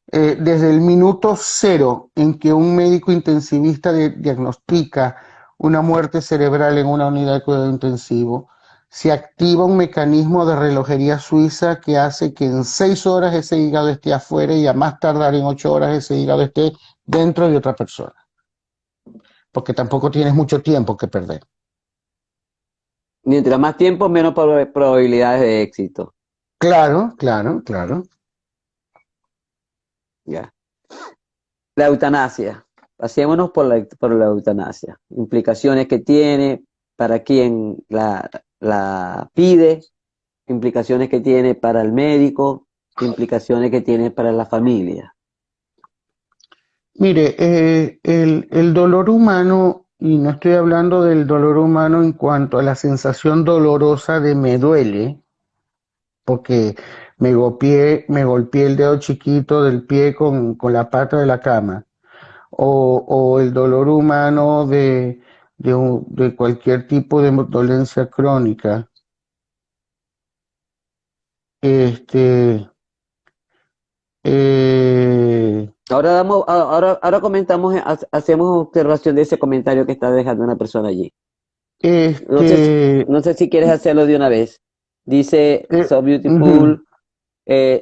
Speaker 2: desde el minuto cero en que un médico intensivista diagnostica una muerte cerebral en una unidad de cuidado intensivo, se activa un mecanismo de relojería suiza que hace que en 6 horas ese hígado esté afuera y a más tardar en 8 horas ese hígado esté dentro de otra persona, porque tampoco tienes mucho tiempo que perder.
Speaker 1: Mientras más tiempo, menos probabilidades de éxito.
Speaker 2: Claro, claro, claro.
Speaker 1: Ya. La eutanasia. Pasémonos por la eutanasia. Implicaciones que tiene para quien la pide, implicaciones que tiene para el médico, implicaciones que tiene para la familia.
Speaker 2: Mire, el dolor humano, y no estoy hablando del dolor humano en cuanto a la sensación dolorosa de me duele, porque me golpeé el dedo chiquito del pie con la pata de la cama, o el dolor humano de cualquier tipo de dolencia crónica. Este, eh,
Speaker 1: Ahora comentamos, hacemos observación de ese comentario que está dejando una persona allí. No sé,
Speaker 2: este,
Speaker 1: no sé si quieres hacerlo de una vez. Dice, So
Speaker 2: ujú,
Speaker 1: Beautiful,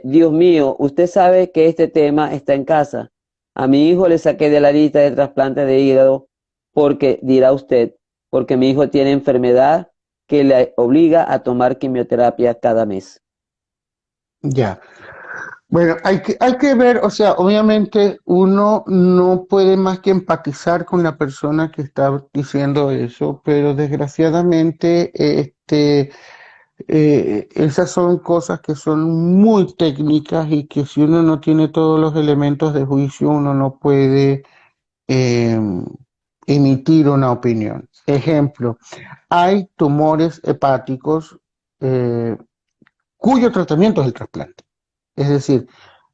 Speaker 1: Dios mío, usted sabe que este tema está en casa. A mi hijo le saqué de la lista de trasplantes de hígado porque, dirá usted, porque mi hijo tiene enfermedad que le obliga a tomar quimioterapia cada mes.
Speaker 2: ya. Bueno, hay que ver, o sea, obviamente uno no puede más que empatizar con la persona que está diciendo eso, pero desgraciadamente, esas son cosas que son muy técnicas y que si uno no tiene todos los elementos de juicio, uno no puede eh, emitir una opinión. Ejemplo, hay tumores hepáticos eh, cuyo tratamiento es el trasplante. Es decir,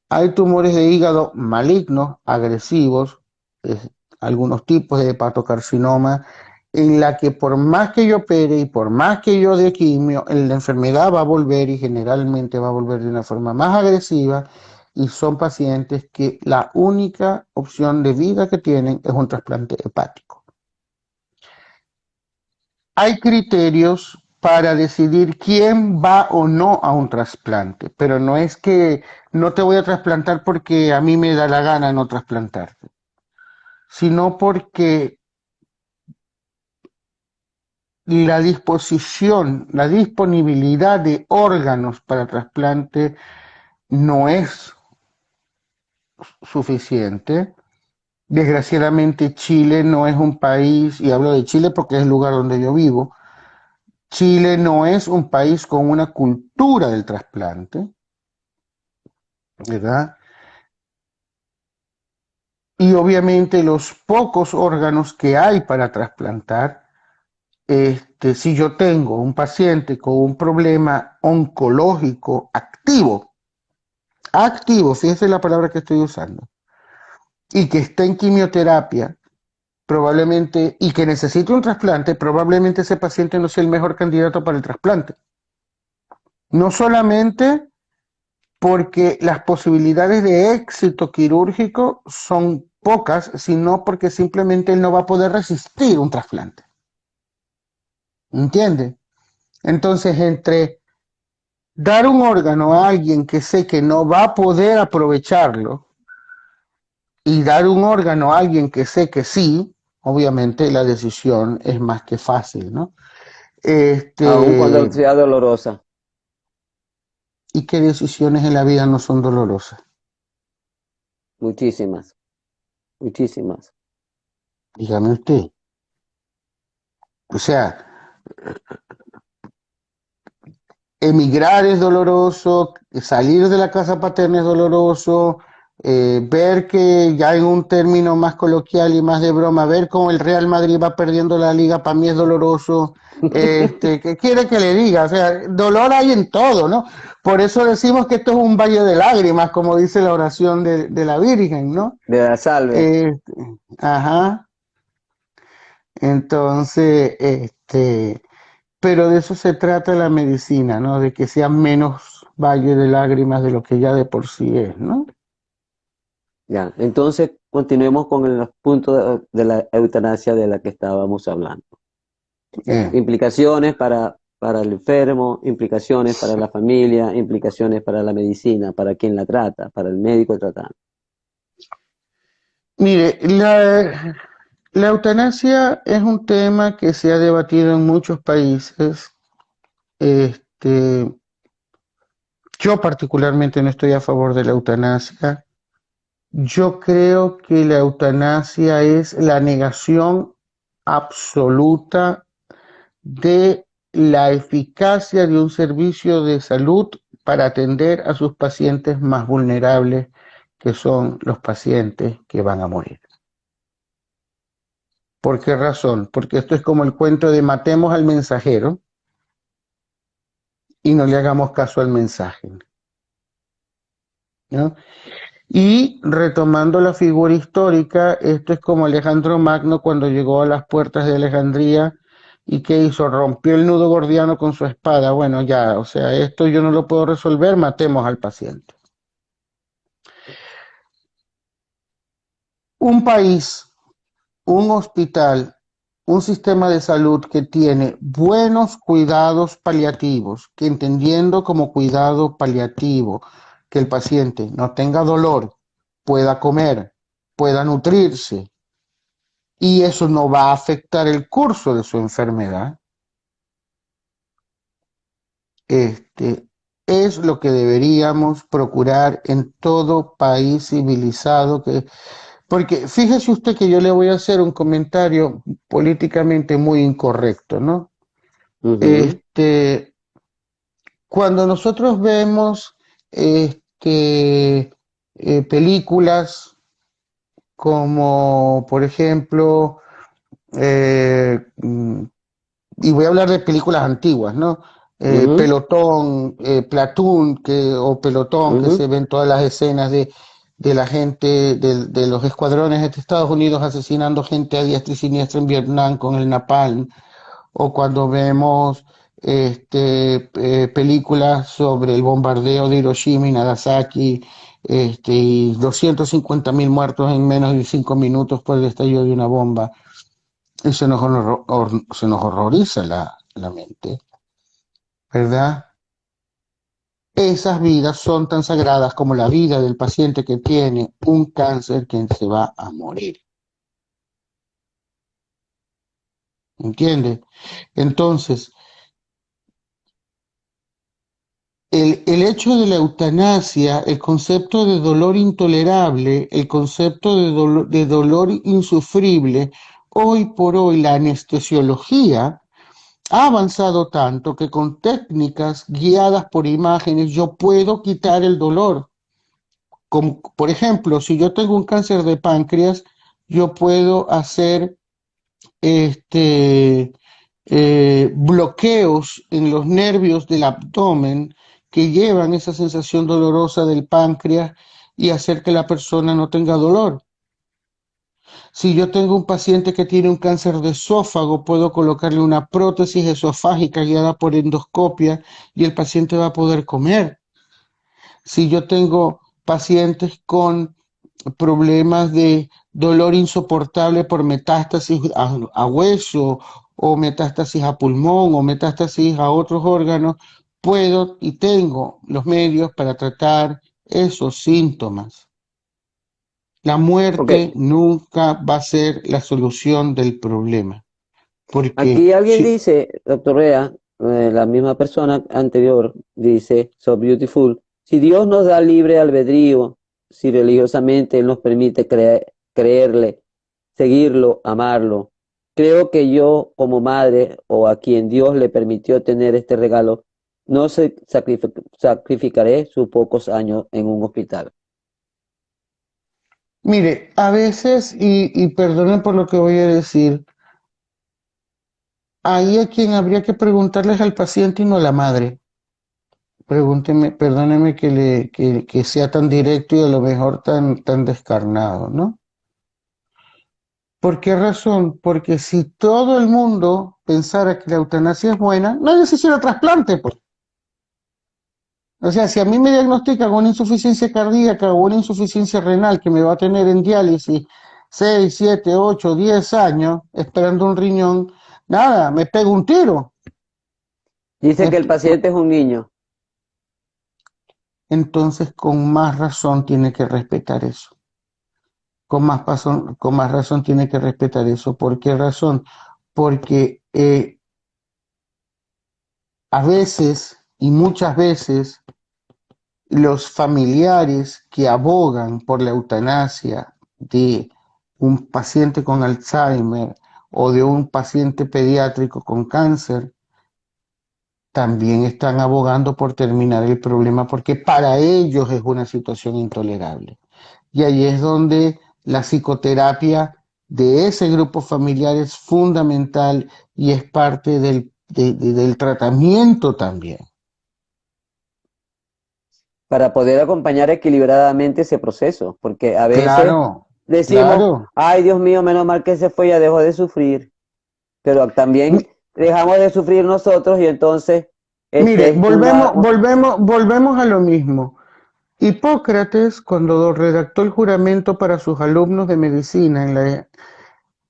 Speaker 2: hay tumores de hígado malignos, agresivos, algunos tipos de hepatocarcinoma, en la que por más que yo opere y por más que yo dé quimio, la enfermedad va a volver y generalmente va a volver de una forma más agresiva y son pacientes que la única opción de vida que tienen es un trasplante hepático. Hay criterios para decidir quién va o no a un trasplante, pero no es que no te voy a trasplantar porque a mí me da la gana no trasplantarte, sino porque la disposición, la disponibilidad de órganos para trasplante no es suficiente. Desgraciadamente Chile no es un país, y hablo de Chile porque es el lugar donde yo vivo, Chile no es un país con una cultura del trasplante, ¿verdad? Y obviamente los pocos órganos que hay para trasplantar, si yo tengo un paciente con un problema oncológico activo, fíjese la palabra que estoy usando, y que está en quimioterapia, probablemente, y que necesite un trasplante, probablemente ese paciente no sea el mejor candidato para el trasplante. No solamente porque las posibilidades de éxito quirúrgico son pocas, sino porque simplemente él no va a poder resistir un trasplante. ¿entiendes? Entonces, entre dar un órgano a alguien que sé que no va a poder aprovecharlo y dar un órgano a alguien que sé que sí, obviamente la decisión es más que fácil, ¿no?
Speaker 1: aun cuando
Speaker 2: Este,
Speaker 1: sea dolorosa.
Speaker 2: ¿Y qué decisiones en la vida no son dolorosas?
Speaker 1: Muchísimas, muchísimas.
Speaker 2: Dígame usted. O sea, emigrar es doloroso, salir de la casa paterna es doloroso, ver que ya en un término más coloquial y más de broma, ver cómo el Real Madrid va perdiendo la liga para mí es doloroso. ¿Qué quiere que le diga? O sea, dolor hay en todo, ¿no? Por eso decimos que esto es un valle de lágrimas, como dice la oración de la Virgen, ¿no?
Speaker 1: De la salve.
Speaker 2: Eh, ajá. Entonces, pero de eso se trata la medicina, ¿no? De que sea menos valle de lágrimas de lo que ya de por sí es, ¿no?
Speaker 1: Ya, entonces continuemos con el punto de la eutanasia de la que estábamos hablando.
Speaker 2: Eh,
Speaker 1: Implicaciones para el enfermo, implicaciones para la familia, implicaciones para la medicina, para quien la trata, para el médico tratante.
Speaker 2: Mire, la eutanasia es un tema que se ha debatido en muchos países. Este, yo particularmente no estoy a favor de la eutanasia. Yo creo que la eutanasia es la negación absoluta de la eficacia de un servicio de salud para atender a sus pacientes más vulnerables, que son los pacientes que van a morir. ¿Por qué razón? Porque esto es como el cuento de matemos al mensajero y no le hagamos caso al mensaje, ¿no? Y retomando la figura histórica, esto es como Alejandro Magno cuando llegó a las puertas de Alejandría y ¿qué hizo? Rompió el nudo gordiano con su espada. Bueno, ya, o sea, esto yo no lo puedo resolver, matemos al paciente. Un país, un hospital, un sistema de salud que tiene buenos cuidados paliativos, que entendiendo como cuidado paliativo que el paciente no tenga dolor, pueda comer, pueda nutrirse, y eso no va a afectar el curso de su enfermedad, este, es lo que deberíamos procurar en todo país civilizado. Porque fíjese usted que yo le voy a hacer un comentario políticamente muy incorrecto, ¿no?
Speaker 1: Ujú,
Speaker 2: Este, Cuando nosotros vemos películas como, por ejemplo, eh, y voy a hablar de películas antiguas, ¿no?
Speaker 1: ujú,
Speaker 2: Pelotón, Platoon, o Pelotón, que
Speaker 1: ujú.
Speaker 2: se ven todas las escenas de la gente, de los escuadrones de Estados Unidos asesinando gente a diestra y siniestra en Vietnam con el napalm, o cuando vemos películas sobre el bombardeo de Hiroshima y Nagasaki, y 250.000 muertos en menos de 5 minutos por el estallido de una bomba. Y se nos horroriza la mente, ¿verdad? Esas vidas son tan sagradas como la vida del paciente que tiene un cáncer que se va a morir. ¿Entiende? Entonces, el hecho de la eutanasia, el concepto de dolor intolerable, el concepto de dolor insufrible, hoy por hoy la anestesiología ha avanzado tanto que con técnicas guiadas por imágenes yo puedo quitar el dolor. Como, por ejemplo, si yo tengo un cáncer de páncreas, yo puedo hacer este, bloqueos en los nervios del abdomen que llevan esa sensación dolorosa del páncreas y hacer que la persona no tenga dolor. Si yo tengo un paciente que tiene un cáncer de esófago, puedo colocarle una prótesis esofágica guiada por endoscopia y el paciente va a poder comer. Si yo tengo pacientes con problemas de dolor insoportable por metástasis a hueso o metástasis a pulmón o metástasis a otros órganos, puedo y tengo los medios para tratar esos síntomas. La
Speaker 1: Ok,
Speaker 2: muerte nunca va a ser la solución del problema, porque
Speaker 1: aquí alguien
Speaker 2: si,
Speaker 1: dice, doctor Rea, la misma persona anterior, dice, so beautiful, si Dios nos da libre albedrío, si religiosamente Él nos permite creerle, seguirlo, amarlo, creo que yo como madre o a quien Dios le permitió tener este regalo, no sacrificaré sus pocos años en un hospital.
Speaker 2: mire, a veces, y perdonen por lo que voy a decir, ahí a quien habría que preguntarles al paciente y no a la madre. Pregúnteme, perdóneme que sea tan directo y a lo mejor tan descarnado, ¿no? ¿Por qué razón? Porque si todo el mundo pensara que la eutanasia es buena, nadie se hiciera trasplante, pues. O sea, si a mí me diagnostican una insuficiencia cardíaca o una insuficiencia renal que me va a tener en diálisis 6, 7, 8, 10 años esperando un riñón, nada, me pego un tiro.
Speaker 1: Dice que el paciente es un niño.
Speaker 2: Entonces, con más razón tiene que respetar eso. Con más razón tiene que respetar eso. ¿Por qué razón? Porque a veces y muchas veces los familiares que abogan por la eutanasia de un paciente con Alzheimer o de un paciente pediátrico con cáncer, también están abogando por terminar el problema porque para ellos es una situación intolerable. Y ahí es donde la psicoterapia de ese grupo familiar es fundamental y es parte del tratamiento también.
Speaker 1: Para poder acompañar equilibradamente ese proceso, porque a veces
Speaker 2: Claro,
Speaker 1: decimos,
Speaker 2: claro.
Speaker 1: ay Dios mío, menos mal que se fue, ya dejó de sufrir, pero también dejamos de sufrir nosotros y entonces
Speaker 2: Mire,
Speaker 1: este es
Speaker 2: volvemos a lo mismo. Hipócrates, cuando redactó el juramento para sus alumnos de medicina,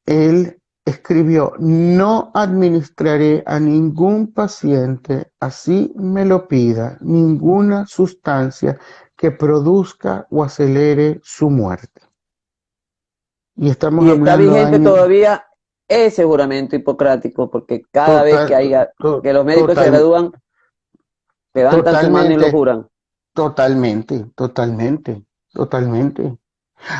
Speaker 2: él escribió, no administraré a ningún paciente, así me lo pida, ninguna sustancia que produzca o acelere su muerte. Y estamos
Speaker 1: y está
Speaker 2: hablando
Speaker 1: vigente
Speaker 2: años
Speaker 1: todavía ese juramento hipocrático, porque cada vez que
Speaker 2: total,
Speaker 1: haya, que los médicos se
Speaker 2: total,
Speaker 1: gradúan, levantan su mano y lo
Speaker 2: totalmente,
Speaker 1: juran.
Speaker 2: totalmente.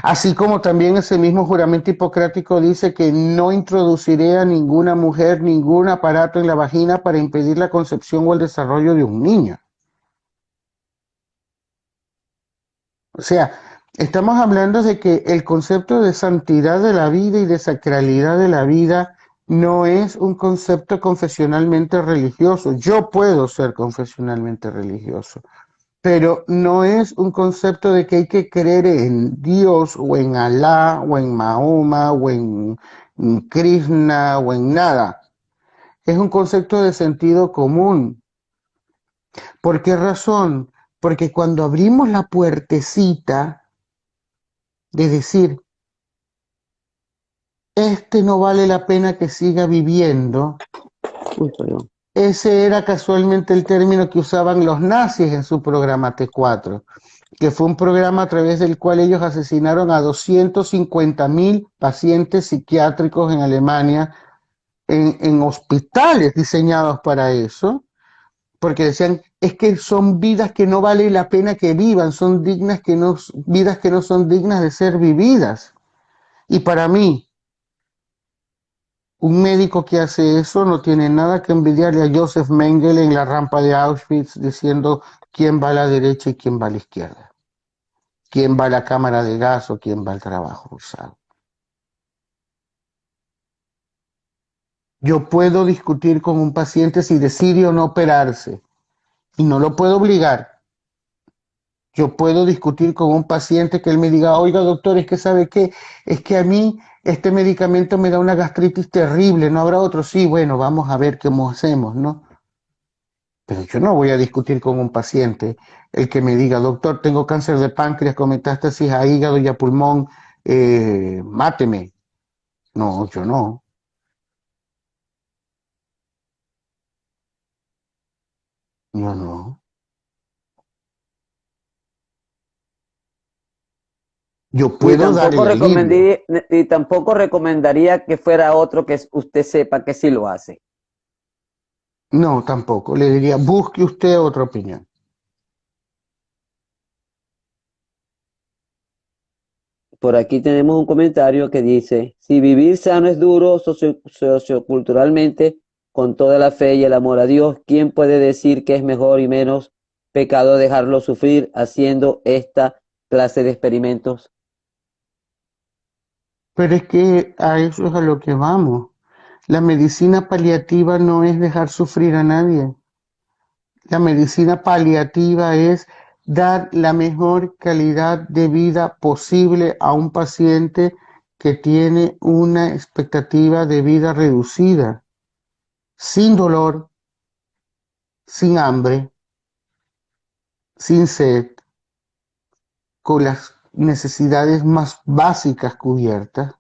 Speaker 2: Así como también ese mismo juramento hipocrático dice que no introduciré a ninguna mujer ningún aparato en la vagina para impedir la concepción o el desarrollo de un niño. O sea, estamos hablando de que el concepto de santidad de la vida y de sacralidad de la vida no es un concepto confesionalmente religioso. Yo puedo ser confesionalmente religioso, pero no es un concepto de que hay que creer en Dios o en Alá o en Mahoma o en Krishna o en nada. Es un concepto de sentido común. ¿Por qué razón? Porque cuando abrimos la puertecita de decir, este no vale la pena que siga viviendo,
Speaker 1: Uy, perdón.
Speaker 2: ese era casualmente el término que usaban los nazis en su programa T4, que fue un programa a través del cual ellos asesinaron a 250.000 pacientes psiquiátricos en Alemania, en hospitales diseñados para eso, porque decían, es que son vidas que no vale la pena que vivan, son dignas que no, vidas que no son dignas de ser vividas. Y para mí, un médico que hace eso no tiene nada que envidiarle a Joseph Mengele en la rampa de Auschwitz diciendo quién va a la derecha y quién va a la izquierda, quién va a la cámara de gas o quién va al trabajo forzado. Yo puedo discutir con un paciente si decide o no operarse y no lo puedo obligar. Yo puedo discutir con un paciente que él me diga, oiga doctor, es que sabe qué, es que a mí este medicamento me da una gastritis terrible, ¿no habrá otro? Sí, bueno, vamos a ver cómo hacemos, ¿no? Pero yo no voy a discutir con un paciente el que me diga, doctor, tengo cáncer de páncreas con metástasis a hígado y a pulmón, máteme. No, yo no. Yo no. Yo
Speaker 1: Ni
Speaker 2: puedo
Speaker 1: tampoco
Speaker 2: darle alivio.
Speaker 1: recomendaría, ni tampoco recomendaría que fuera otro que usted sepa que sí lo hace.
Speaker 2: No, tampoco. Le diría, busque usted otra opinión.
Speaker 1: Por aquí tenemos un comentario que dice, si vivir sano es duro socioculturalmente, con toda la fe y el amor a Dios, ¿quién puede decir que es mejor y menos pecado dejarlo sufrir haciendo esta clase de experimentos?
Speaker 2: Pero es que a eso es a lo que vamos. La medicina paliativa no es dejar sufrir a nadie. La medicina paliativa es dar la mejor calidad de vida posible a un paciente que tiene una expectativa de vida reducida, sin dolor, sin hambre, sin sed, con las necesidades más básicas cubiertas,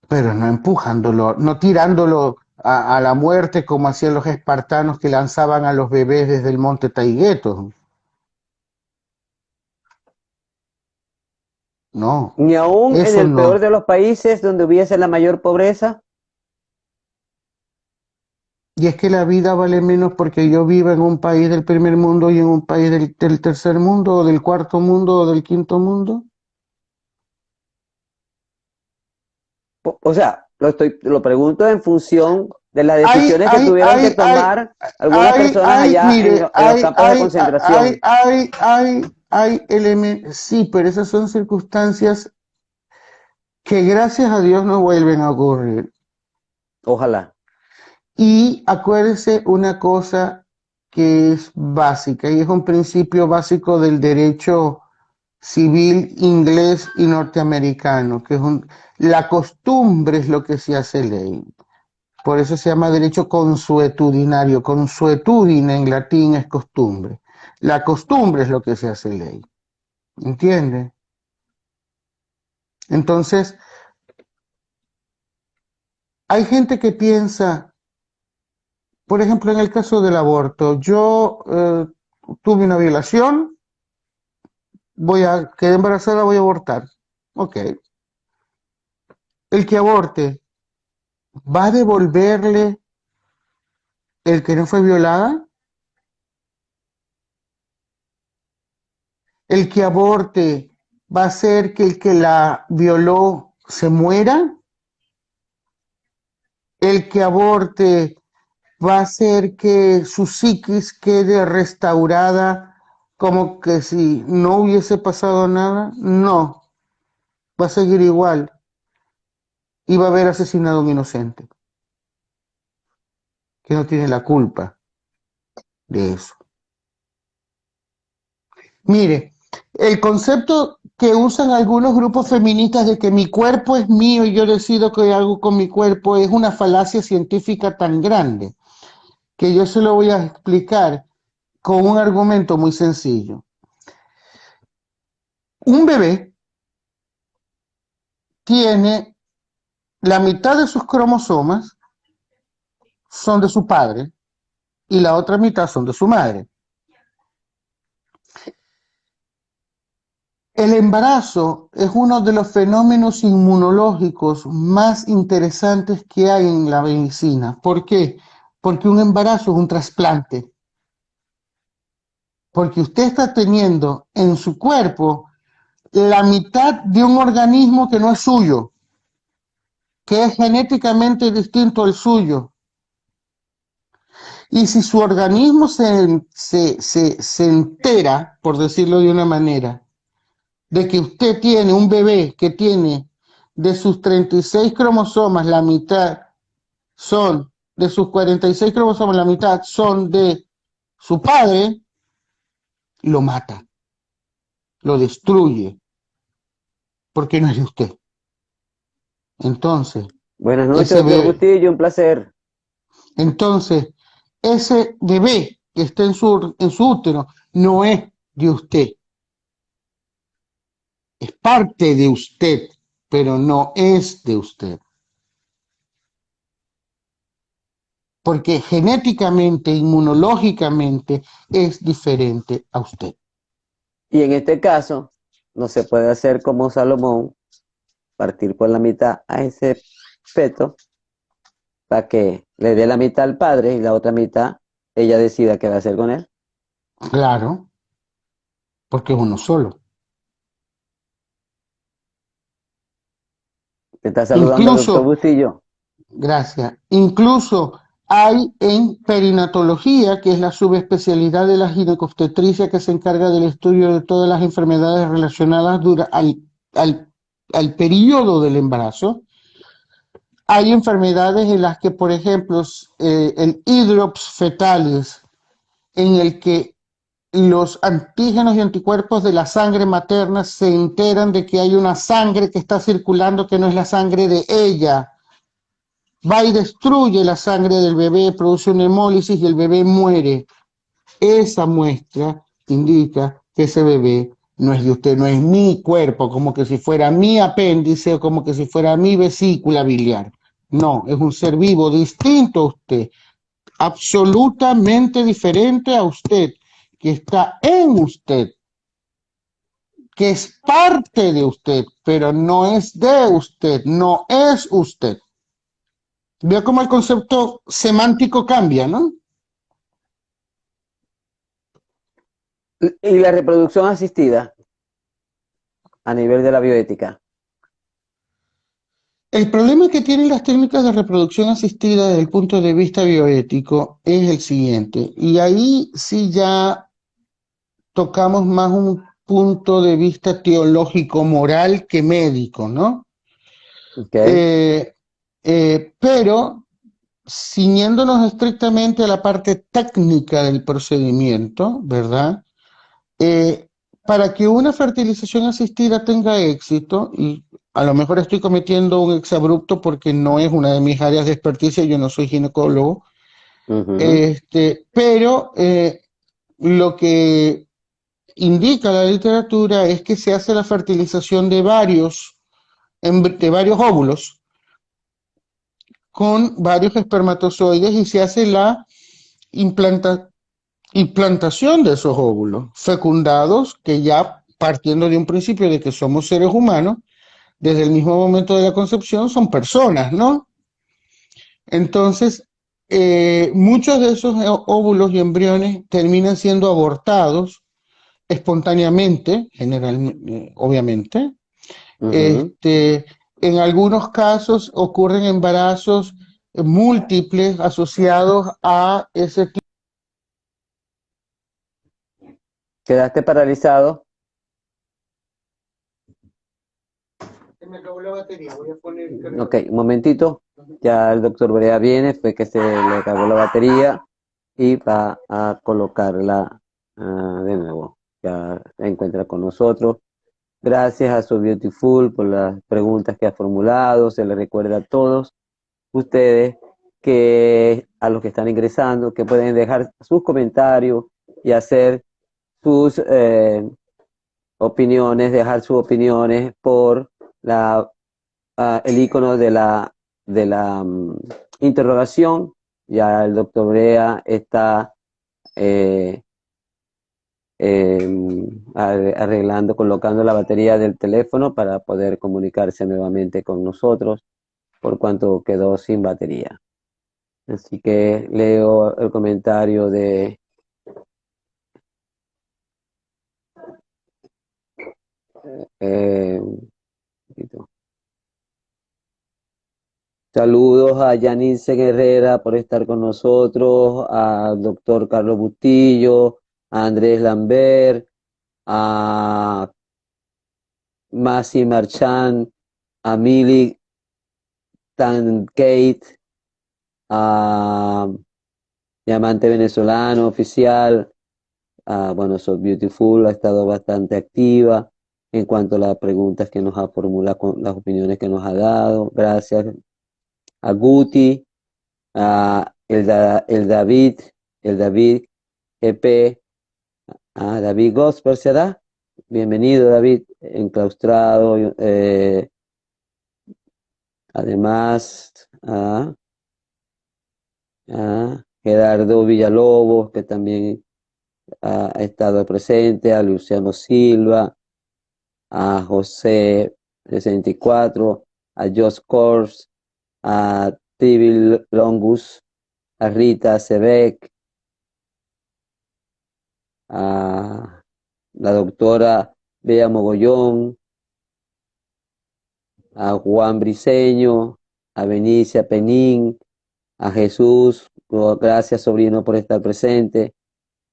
Speaker 2: pero no empujándolo, no tirándolo a la muerte como hacían los espartanos que lanzaban a los bebés desde el monte Taigueto. No,
Speaker 1: Ni aún en
Speaker 2: eso
Speaker 1: el peor
Speaker 2: no.
Speaker 1: de los países donde hubiese la mayor pobreza.
Speaker 2: Y es que la vida vale menos porque yo vivo en un país del primer mundo y en un país del tercer mundo, o del cuarto mundo, o del quinto mundo.
Speaker 1: O sea, lo pregunto en función de las
Speaker 2: Hay,
Speaker 1: decisiones que
Speaker 2: hay,
Speaker 1: tuvieron que
Speaker 2: hay, hay,
Speaker 1: tomar algunas personas allá
Speaker 2: mire,
Speaker 1: en los campos de concentración.
Speaker 2: hay elementos, sí, pero esas son circunstancias que gracias a Dios no vuelven a ocurrir.
Speaker 1: Ojalá.
Speaker 2: Y acuérdese una cosa que es básica y es un principio básico del derecho civil inglés y norteamericano, que es la costumbre es lo que se hace ley. Por eso se llama derecho consuetudinario. Consuetudine en latín es costumbre. La costumbre es lo que se hace ley. ¿Entiende? Entonces, hay gente que piensa, por ejemplo, en el caso del aborto, yo tuve una violación, quedé embarazada, voy a abortar. Ok. El que aborte va a devolverle el que no fue violada. El que aborte va a hacer que el que la violó se muera. El que aborte va a hacer que su psiquis quede restaurada como que si no hubiese pasado nada. No, va a seguir igual y va a haber asesinado a un inocente que no tiene la culpa de eso. Mire, el concepto que usan algunos grupos feministas de que mi cuerpo es mío y yo decido qué hago con mi cuerpo es una falacia científica tan grande que yo se lo voy a explicar con un argumento muy sencillo. Un bebé tiene la mitad de sus cromosomas son de su padre y la otra mitad son de su madre. El embarazo es uno de los fenómenos inmunológicos más interesantes que hay en la medicina. ¿Por qué? Porque un embarazo es un trasplante. Porque usted está teniendo en su cuerpo la mitad de un organismo que no es suyo, que es genéticamente distinto al suyo. Y si su organismo se entera, por decirlo de una manera, de que usted tiene un bebé que tiene de sus 36 cromosomas, la mitad son de sus 46 cromosomas, la mitad son de su padre, lo mata, lo destruye, porque no es de usted. Entonces,
Speaker 1: Buenas noches,
Speaker 2: ese
Speaker 1: doctor
Speaker 2: bebé,
Speaker 1: Bustillo, un placer.
Speaker 2: entonces, ese bebé que está en su útero no es de usted, es parte de usted, pero no es de usted. porque genéticamente, inmunológicamente, es diferente a usted.
Speaker 1: Y en este caso, no se puede hacer como Salomón, partir por la mitad a ese feto para que le dé la mitad al padre y la otra mitad ella decida qué va a hacer con él.
Speaker 2: Claro, porque es uno solo.
Speaker 1: Te está saludando el doctor
Speaker 2: Incluso,
Speaker 1: Bustillo.
Speaker 2: gracias, incluso hay en perinatología, que es la subespecialidad de la ginecobstetricia que se encarga del estudio de todas las enfermedades relacionadas al, al periodo del embarazo. Hay enfermedades en las que, por ejemplo, el hidrops fetalis, en el que los antígenos y anticuerpos de la sangre materna se enteran de que hay una sangre que está circulando que no es la sangre de ella, va y destruye la sangre del bebé, produce una hemólisis y el bebé muere. Esa muestra indica que ese bebé no es de usted, no es mi cuerpo, como que si fuera mi apéndice o como que si fuera mi vesícula biliar. No, es un ser vivo distinto a usted, absolutamente diferente a usted, que está en usted, que es parte de usted, pero no es de usted, no es usted. Veo cómo el concepto semántico cambia, ¿no?
Speaker 1: Y la reproducción asistida a nivel de la bioética.
Speaker 2: El problema que tienen las técnicas de reproducción asistida desde el punto de vista bioético es el siguiente, y ahí sí ya tocamos más un punto de vista teológico, moral que médico, ¿no?
Speaker 1: Okay.
Speaker 2: Eh, pero ciñéndonos estrictamente a la parte técnica del procedimiento, ¿verdad? Eh, para que una fertilización asistida tenga éxito, y a lo mejor estoy cometiendo un exabrupto porque no es una de mis áreas de experticia, yo no soy ginecólogo,
Speaker 1: Uh-huh.
Speaker 2: pero lo que indica la literatura es que se hace la fertilización de varios óvulos con varios espermatozoides y se hace la implanta, implantación de esos óvulos fecundados, que ya partiendo de un principio de que somos seres humanos, desde el mismo momento de la concepción son personas, ¿no? Entonces, muchos de esos óvulos y embriones terminan siendo abortados espontáneamente, generalmente, obviamente.
Speaker 1: Uh-huh.
Speaker 2: Este, en algunos casos ocurren embarazos múltiples asociados a ese tipo.
Speaker 1: Quedaste paralizado.
Speaker 2: Se me acabó la batería, voy a poner el
Speaker 1: Ok,
Speaker 2: cargador.
Speaker 1: un momentito. Ya el doctor Brea viene, fue que se le acabó la batería y va a colocarla de nuevo. Ya se encuentra con nosotros. Gracias a su Beautiful por las preguntas que ha formulado. Se le recuerda a todos ustedes que a los que están ingresando que pueden dejar sus comentarios y hacer sus opiniones, dejar sus opiniones por la el icono de la interrogación. Ya el doctor Brea está eh, arreglando, colocando la batería del teléfono para poder comunicarse nuevamente con nosotros por cuanto quedó sin batería. Así que leo el comentario de eh, saludos a Yanice Guerrera por estar con nosotros, al doctor Carlos Bustillo, a Andrés Lambert, a Masi Marchand, a Mili Tankate, a Diamante Venezolano Oficial, bueno, So Beautiful ha estado bastante activa en cuanto a las preguntas que nos ha formulado, con las opiniones que nos ha dado. Gracias a Guti, a el David EP, a David Gosper, ¿será? Bienvenido, David, enclaustrado. Además, Gerardo Villalobos, que también ha estado presente, a Luciano Silva, a José 64, a Josh Kors, a Tibil Longus, a Rita Sebek, a la doctora Bea Mogollón, a Juan Briceño, a Benicia Penín, a Jesús, gracias sobrino por estar presente,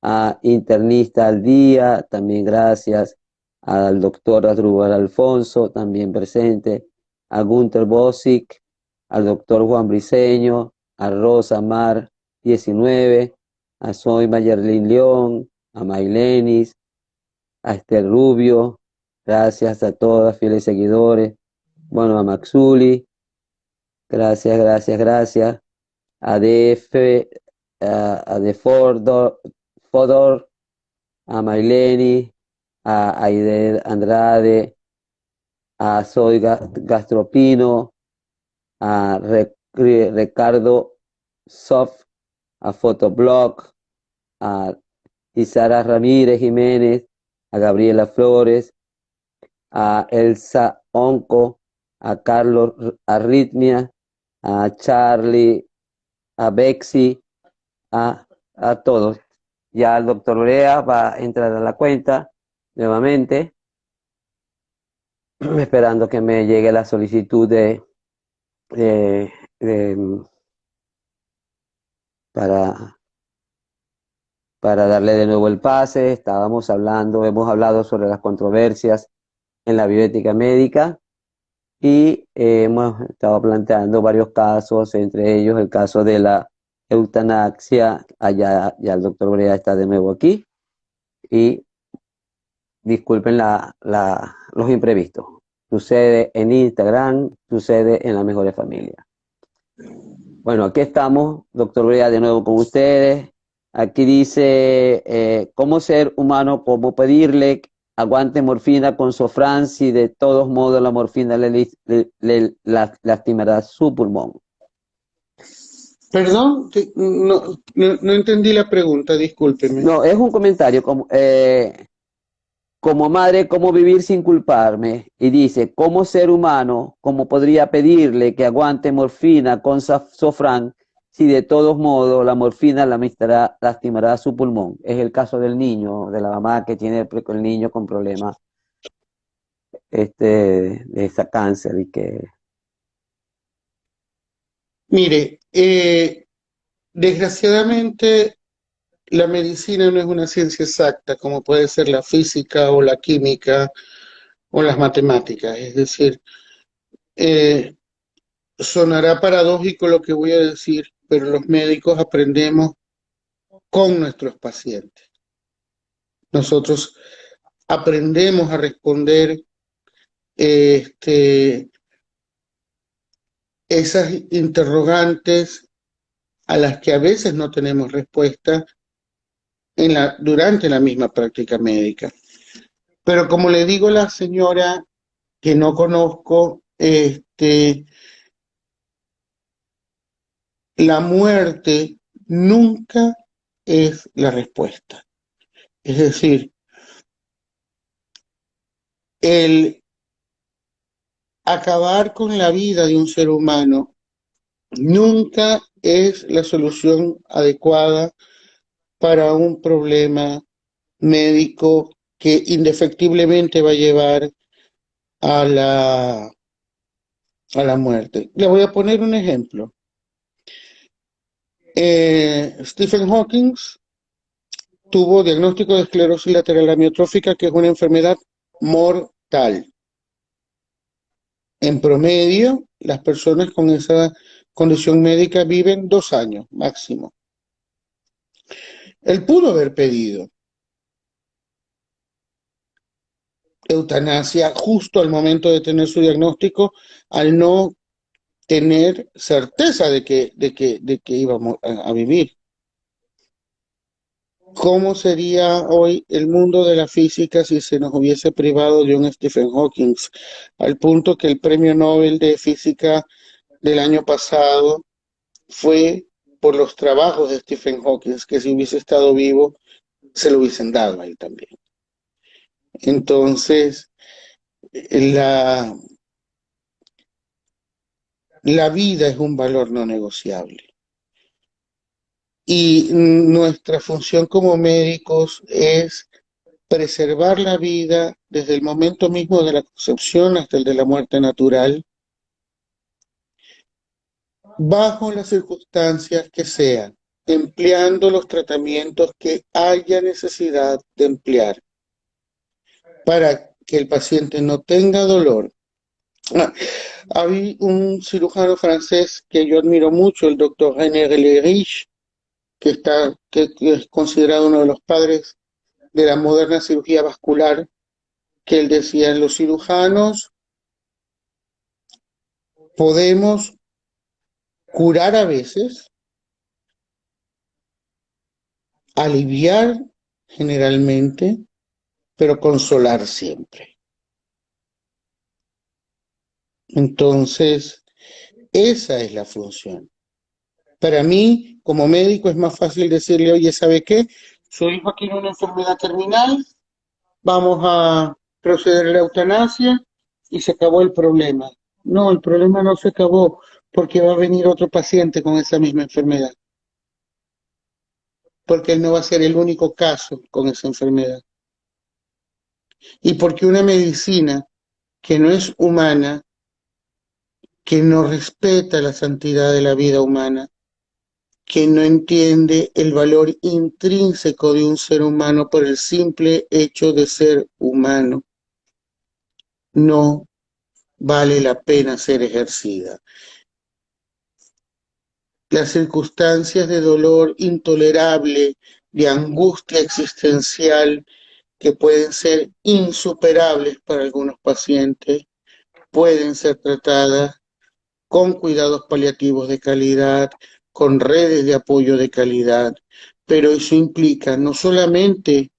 Speaker 1: a Internista al Día, también gracias, al doctor Adrúbal Alfonso, también presente, a Gunther Bosic, al doctor Juan Briceño, a Rosa Mar 19, a Soy Mayerlin León, a Mailenis, a Esther Rubio, gracias a todas, fieles seguidores, bueno, a Maxuli, gracias, gracias, gracias, a DF, a De Fodor, a Maileni, a Aide Andrade, a Soy Gastropino, a Ricardo Soft, a Fotoblog, a Isara Ramírez Jiménez, a Gabriela Flores, a Elsa Onco, a Carlos Arritmia, a Charlie, a Bexi, a todos. Ya el doctor Brea va a entrar a la cuenta nuevamente, esperando que me llegue la solicitud de- de- para, para darle de nuevo el pase. Hemos hablado sobre las controversias en la bioética médica y hemos estado planteando varios casos, entre ellos el caso de la eutanasia. Allá ya el doctor Brea está de nuevo aquí y disculpen los imprevistos. Sucede en Instagram, sucede en las mejores familias. Bueno, aquí estamos, doctor Brea, de nuevo con ustedes. Aquí dice, ¿cómo ser humano, cómo pedirle aguante morfina con Sofran si de todos modos la morfina le lastimará su pulmón?
Speaker 2: Perdón, no entendí la pregunta, discúlpeme.
Speaker 1: No, es un comentario como madre, ¿cómo vivir sin culparme? Y dice, ¿cómo ser humano, cómo podría pedirle que aguante morfina con Sofran si de todos modos la morfina lastimará su pulmón? Es el caso del niño, de la mamá que tiene el niño con problemas de esa cáncer y que...
Speaker 2: Mire, desgraciadamente la medicina no es una ciencia exacta como puede ser la física o la química o las matemáticas. Es decir, eh, sonará paradójico lo que voy a decir, pero los médicos aprendemos con nuestros pacientes. Nosotros aprendemos a responder esas interrogantes a las que a veces no tenemos respuesta durante la misma práctica médica. Pero como le digo a la señora que no conozco, la muerte nunca es la respuesta. Es decir, el acabar con la vida de un ser humano nunca es la solución adecuada para un problema médico que indefectiblemente va a llevar a la muerte. Le voy a poner un ejemplo. Stephen Hawking tuvo diagnóstico de esclerosis lateral amiotrófica, que es una enfermedad mortal. En promedio, las personas con esa condición médica viven 2 años máximo. Él pudo haber pedido eutanasia justo al momento de tener su diagnóstico, al no tener certeza de que íbamos a vivir. ¿Cómo sería hoy el mundo de la física si se nos hubiese privado de un Stephen Hawking? Al punto que el premio Nobel de Física del año pasado fue por los trabajos de Stephen Hawking, que si hubiese estado vivo, se lo hubiesen dado a él también. Entonces, la, la vida es un valor no negociable. Y nuestra función como médicos es preservar la vida desde el momento mismo de la concepción hasta el de la muerte natural, bajo las circunstancias que sean, empleando los tratamientos que haya necesidad de emplear para que el paciente no tenga dolor. Había un cirujano francés que yo admiro mucho, el doctor René Lerich, que es considerado uno de los padres de la moderna cirugía vascular, que él decía, los cirujanos podemos curar a veces, aliviar generalmente, pero consolar siempre. Entonces, esa es la función. Para mí, como médico, es más fácil decirle, oye, ¿sabe qué? Su hijo tiene una enfermedad terminal, vamos a proceder a la eutanasia y se acabó el problema. No, el problema no se acabó porque va a venir otro paciente con esa misma enfermedad, porque él no va a ser el único caso con esa enfermedad. Y porque una medicina que no es humana, que no respeta la santidad de la vida humana, que no entiende el valor intrínseco de un ser humano por el simple hecho de ser humano, no vale la pena ser ejercida. Las circunstancias de dolor intolerable, de angustia existencial, que pueden ser insuperables para algunos pacientes, pueden ser tratadas con cuidados paliativos de calidad, con redes de apoyo de calidad, pero eso implica no solamente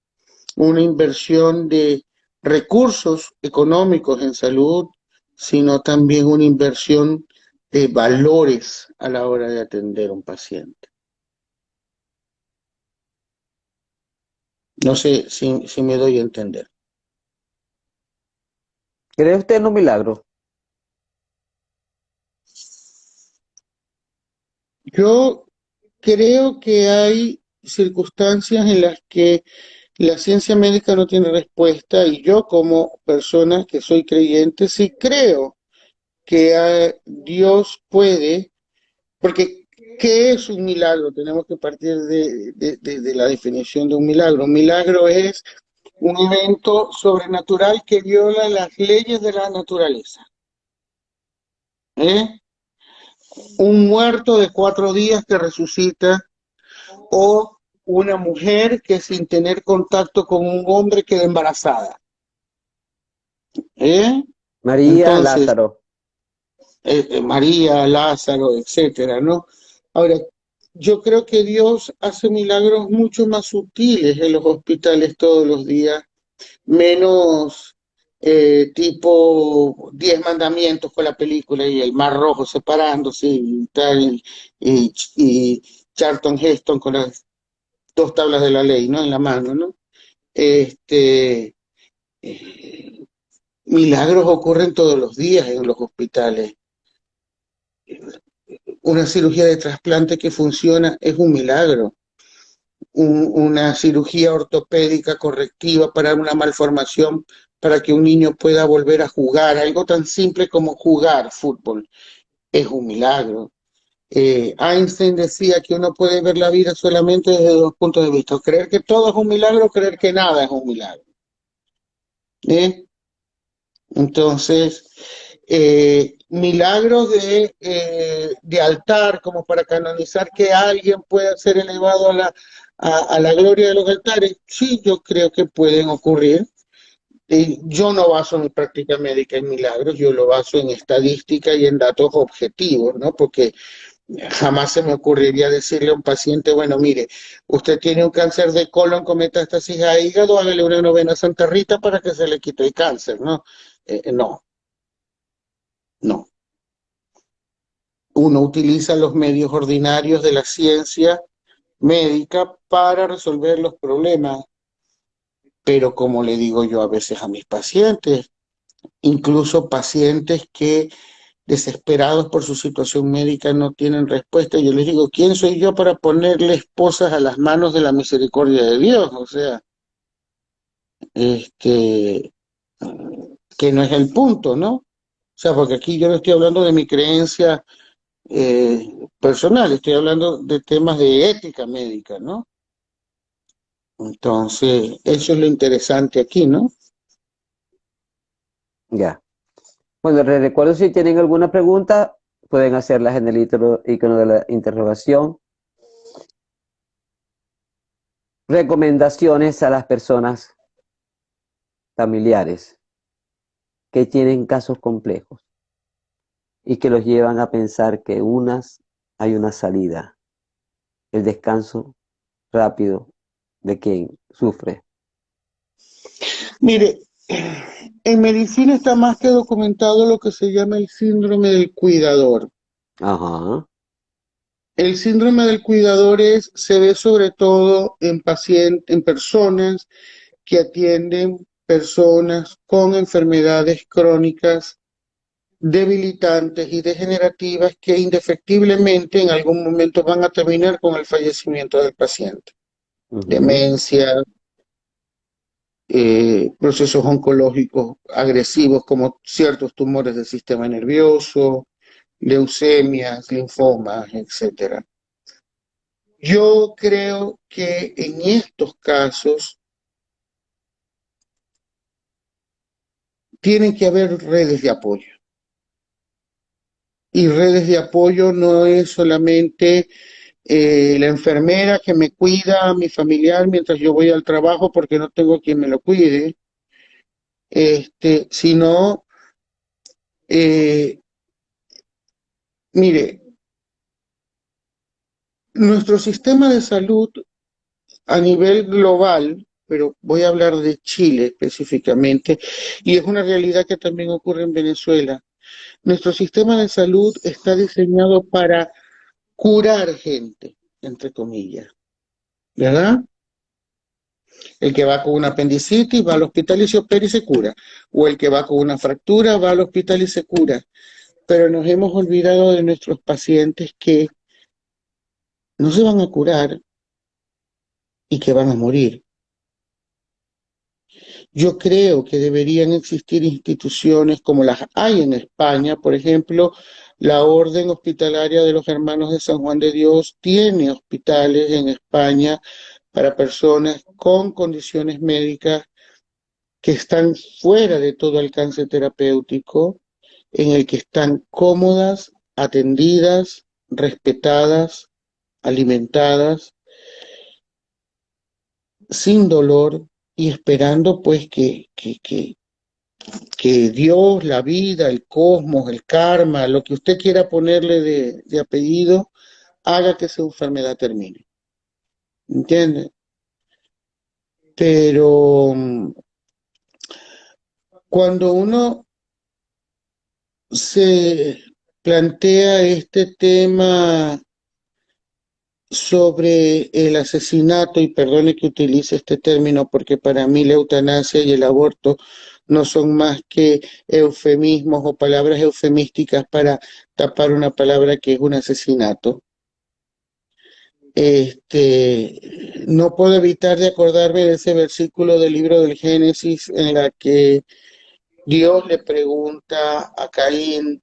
Speaker 2: una inversión de recursos económicos en salud, sino también una inversión de valores a la hora de atender a un paciente. No sé si me doy a entender.
Speaker 1: ¿Cree usted en los milagros?
Speaker 2: Yo creo que hay circunstancias en las que la ciencia médica no tiene respuesta y yo como persona que soy creyente sí creo que Dios puede, porque ¿qué es un milagro? Tenemos que partir de la definición de un milagro. Un milagro es un evento sobrenatural que viola las leyes de la naturaleza. ¿Eh? Un muerto de 4 días que resucita, o una mujer que sin tener contacto con un hombre queda embarazada. ¿Eh?
Speaker 1: María,
Speaker 2: Entonces,
Speaker 1: Lázaro.
Speaker 2: María, Lázaro, etcétera, ¿no? Ahora, yo creo que Dios hace milagros mucho más sutiles en los hospitales todos los días, menos tipo 10 mandamientos con la película y el mar rojo separándose y tal, y Charlton Heston con las 2 tablas de la ley, ¿no? En la mano, ¿no? Este, eh, milagros ocurren todos los días en los hospitales. Una cirugía de trasplante que funciona es un milagro. Una cirugía ortopédica correctiva para una malformación, para que un niño pueda volver a jugar, algo tan simple como jugar fútbol, es un milagro. Einstein decía que uno puede ver la vida solamente desde 2 puntos de vista: creer que todo es un milagro, creer que nada es un milagro. ¿Eh? Entonces, milagros de altar, como para canonizar que alguien pueda ser elevado a la gloria de los altares, sí, yo creo que pueden ocurrir. Yo no baso mi práctica médica en milagros, yo lo baso en estadística y en datos objetivos, ¿no? Porque jamás se me ocurriría decirle a un paciente, bueno, mire, usted tiene un cáncer de colon con metástasis a hígado, hágale una novena a Santa Rita para que se le quite el cáncer, ¿no? No, no. uno utiliza los medios ordinarios de la ciencia médica para resolver los problemas, pero como le digo yo a veces a mis pacientes, incluso pacientes que desesperados por su situación médica no tienen respuesta, yo les digo, ¿quién soy yo para ponerle esposas a las manos de la misericordia de Dios? O sea, este, que no es el punto, ¿no? O sea, porque aquí yo no estoy hablando de mi creencia personal, estoy hablando de temas de ética médica, ¿no? Entonces, eso es lo interesante aquí, ¿no?
Speaker 1: Ya. Bueno, les recuerdo si tienen alguna pregunta, pueden hacerlas en el icono de la interrogación. Recomendaciones a las personas familiares que tienen casos complejos y que los llevan a pensar que hay una salida, el descanso rápido de quien sufre.
Speaker 2: Mire, en medicina está más que documentado lo que se llama el síndrome del cuidador.
Speaker 1: Ajá.
Speaker 2: El síndrome del cuidador se ve sobre todo en pacientes, en personas que atienden personas con enfermedades crónicas debilitantes y degenerativas que indefectiblemente en algún momento van a terminar con el fallecimiento del paciente.
Speaker 1: Ujú.
Speaker 2: Demencia, procesos oncológicos agresivos como ciertos tumores del sistema nervioso, leucemias, linfomas, etcétera. Yo creo que en estos casos tienen que haber redes de apoyo. Y redes de apoyo no es solamente la enfermera que me cuida a mi familiar mientras yo voy al trabajo porque no tengo quien me lo cuide, sino, eh, mire, nuestro sistema de salud a nivel global, pero voy a hablar de Chile específicamente, y es una realidad que también ocurre en Venezuela. Nuestro sistema de salud está diseñado para curar gente, entre comillas, ¿verdad? El que va con una apendicitis va al hospital y se opera y se cura, o el que va con una fractura va al hospital y se cura. Pero nos hemos olvidado de nuestros pacientes que no se van a curar y que van a morir. Yo creo que deberían existir instituciones como las hay en España, por ejemplo, la Orden Hospitalaria de los Hermanos de San Juan de Dios tiene hospitales en España para personas con condiciones médicas que están fuera de todo alcance terapéutico, en el que están cómodas, atendidas, respetadas, alimentadas, sin dolor y esperando pues que Dios, la vida, el cosmos, el karma, lo que usted quiera ponerle de apellido, haga que esa enfermedad termine. ¿Entiende? Pero cuando uno se plantea este tema sobre el asesinato, y perdone que utilice este término porque para mí la eutanasia y el aborto no son más que eufemismos o palabras eufemísticas para tapar una palabra que es un asesinato. No puedo evitar de acordarme de ese versículo del libro del Génesis en la que Dios le pregunta a Caín,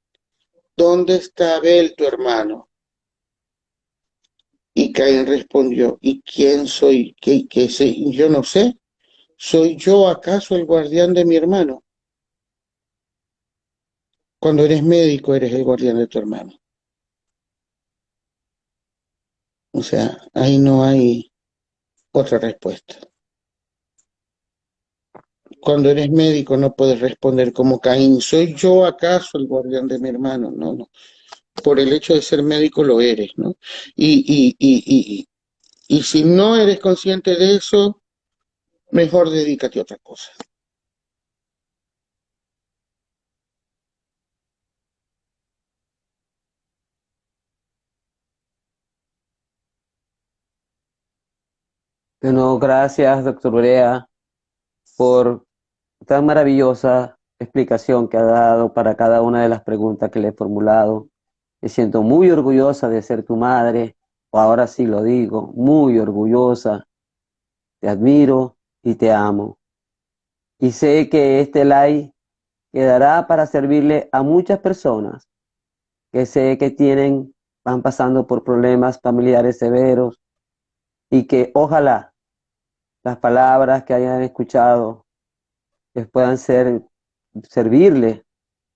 Speaker 2: ¿dónde está Abel, tu hermano? Y Caín respondió, ¿y quién soy? ¿Qué sé? Yo no sé. ¿Soy yo acaso el guardián de mi hermano? Cuando eres médico, eres el guardián de tu hermano. O sea, ahí no hay otra respuesta. Cuando eres médico no puedes responder como Caín, ¿soy yo acaso el guardián de mi hermano? No, no. Por el hecho de ser médico lo eres, ¿no? Y si no eres consciente de eso, mejor dedícate a otra cosa.
Speaker 1: Bueno, gracias, doctor Urea, por tan maravillosa explicación que ha dado para cada una de las preguntas que le he formulado. Me siento muy orgullosa de ser tu madre, o ahora sí lo digo, muy orgullosa. Te admiro y te amo. Y sé que este live quedará para servirle a muchas personas que sé que van pasando por problemas familiares severos y que ojalá las palabras que hayan escuchado les puedan servirle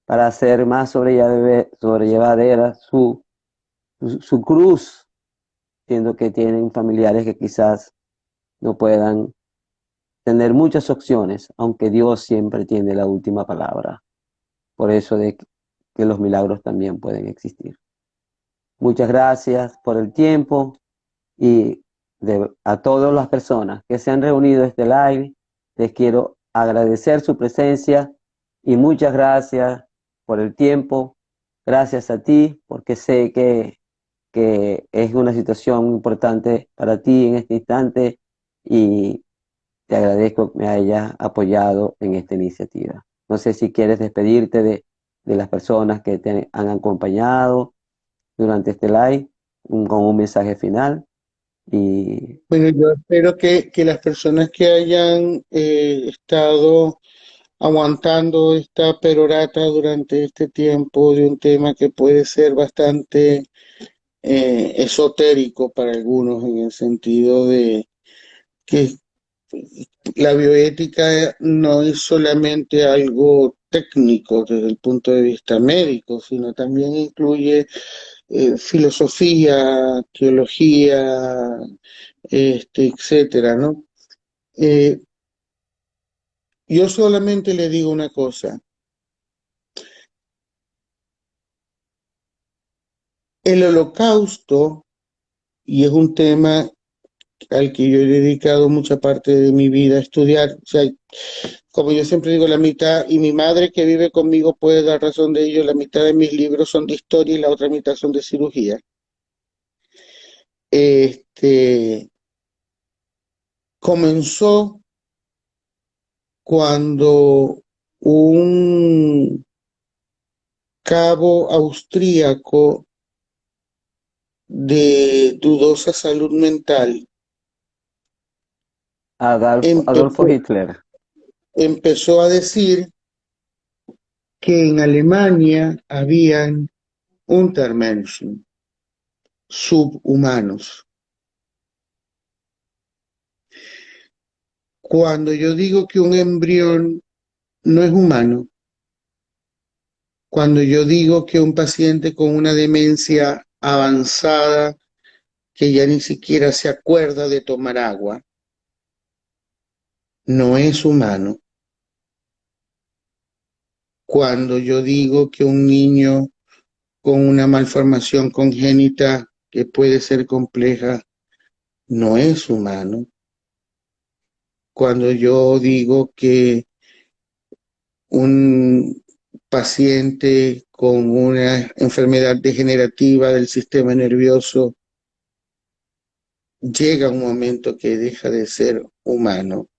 Speaker 1: para hacer más sobrellevadera su cruz, siendo que tienen familiares que quizás no puedan tener muchas opciones, aunque Dios siempre tiene la última palabra. Por eso de que los milagros también pueden existir. Muchas gracias por el tiempo y a todas las personas que se han reunido en este live, les quiero agradecer su presencia y muchas gracias por el tiempo. Gracias a ti, porque sé que es una situación importante para ti en este instante y te agradezco que me hayas apoyado en esta iniciativa. No sé si quieres despedirte de las personas que te han acompañado durante este live con un mensaje final. Y
Speaker 2: Bueno, yo espero que las personas que hayan estado aguantando esta perorata durante este tiempo de un tema que puede ser bastante esotérico para algunos, en el sentido de que la bioética no es solamente algo técnico desde el punto de vista médico, sino también incluye filosofía, teología, etcétera, ¿no? Eh, yo solamente le digo una cosa. El holocausto, y es un tema al que yo he dedicado mucha parte de mi vida a estudiar, o sea, como yo siempre digo, la mitad, y mi madre que vive conmigo puede dar razón de ello, la mitad de mis libros son de historia y la otra mitad son de cirugía. Este, comenzó cuando un cabo austríaco de dudosa salud mental
Speaker 1: Adolfo
Speaker 2: empezó,
Speaker 1: Hitler.
Speaker 2: empezó a decir que en Alemania habían Untermenschen, subhumanos. Cuando yo digo que un embrión no es humano, cuando yo digo que un paciente con una demencia avanzada que ya ni siquiera se acuerda de tomar agua, no es humano. Cuando yo digo que un niño con una malformación congénita que puede ser compleja, no es humano. Cuando yo digo que un paciente con una enfermedad degenerativa del sistema nervioso llega un momento que deja de ser humano.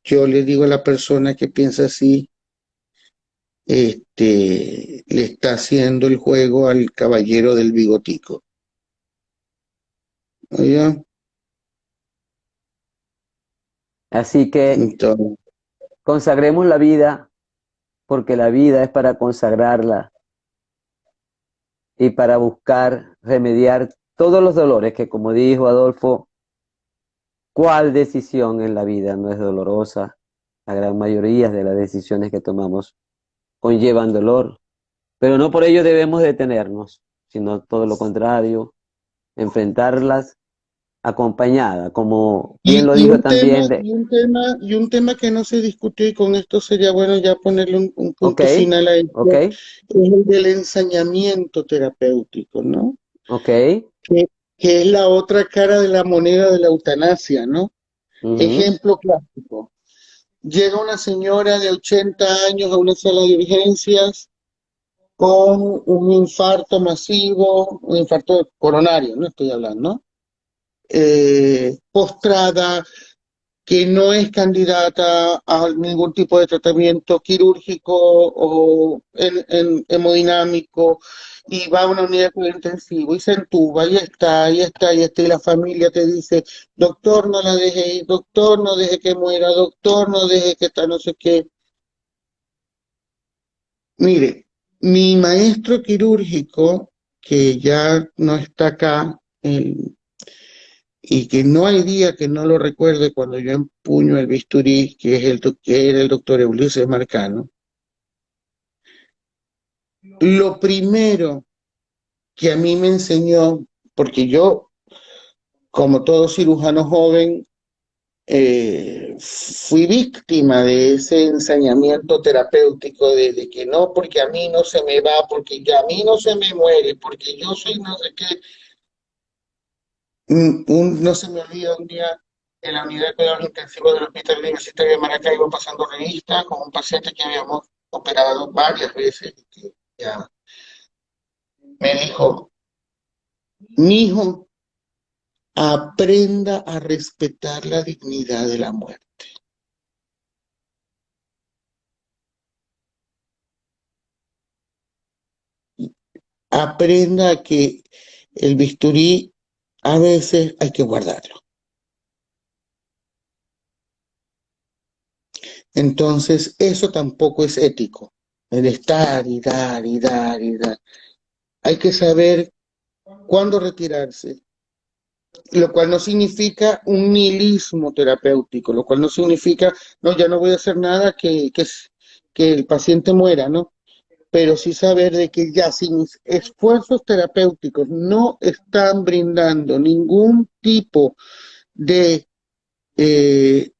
Speaker 2: Yo le digo a la persona que piensa así, le está haciendo el juego al caballero del bigotico. ¿Oye?
Speaker 1: Así que
Speaker 2: Entonces,
Speaker 1: consagremos la vida, porque la vida es para consagrarla y para buscar remediar todos los dolores que, como dijo Adolfo, ¿cuál decisión en la vida no es dolorosa? La gran mayoría de las decisiones que tomamos conllevan dolor, pero no por ello debemos detenernos, sino todo lo contrario, enfrentarlas acompañada, como bien lo
Speaker 2: y
Speaker 1: dijo
Speaker 2: un tema,
Speaker 1: también
Speaker 2: y un tema que no se discutió y con esto sería bueno ya ponerle un
Speaker 1: ok,
Speaker 2: punto final a
Speaker 1: ok,
Speaker 2: esto, es el del ensañamiento terapéutico, ¿no?
Speaker 1: ok,
Speaker 2: Que, que es la otra cara de la moneda de la eutanasia, ¿no?
Speaker 1: ujú,
Speaker 2: Ejemplo clásico. Llega una señora de 80 años a una sala de urgencias con un infarto masivo, un infarto coronario, no estoy hablando, ¿no? postrada, que no es candidata a ningún tipo de tratamiento quirúrgico o hemodinámico, y va a una unidad de cuidado intensivo y se entuba, y está, y está, y está, y la familia te dice, doctor, no la deje ir, doctor, no deje que muera, doctor, no deje que está no sé qué. Mire, mi maestro quirúrgico, que ya no está acá, y que no hay día que no lo recuerde cuando yo empuño el bisturí, que es que era el doctor Ulises Marcano, lo primero que a mí me enseñó, porque yo, como todo cirujano joven, fui víctima de ese ensañamiento terapéutico de que no, porque a mí no se me va, porque ya a mí no se me muere, porque yo soy no sé qué. No se me olvida un día en la unidad de cuidados intensivos del Hospital Universitario de Maracaibo pasando revista con un paciente que habíamos operado varias veces y que ya me dijo, mi hijo, aprenda a respetar la dignidad de la muerte. Aprenda que el bisturí a veces hay que guardarlo. Entonces, eso tampoco es ético, el estar y dar y dar y dar. Hay que saber cuándo retirarse, lo cual no significa un nihilismo terapéutico, lo cual no significa, no, ya no voy a hacer nada que el paciente muera, ¿no? Pero sí saber de que ya sin esfuerzos terapéuticos no están brindando ningún tipo de eh,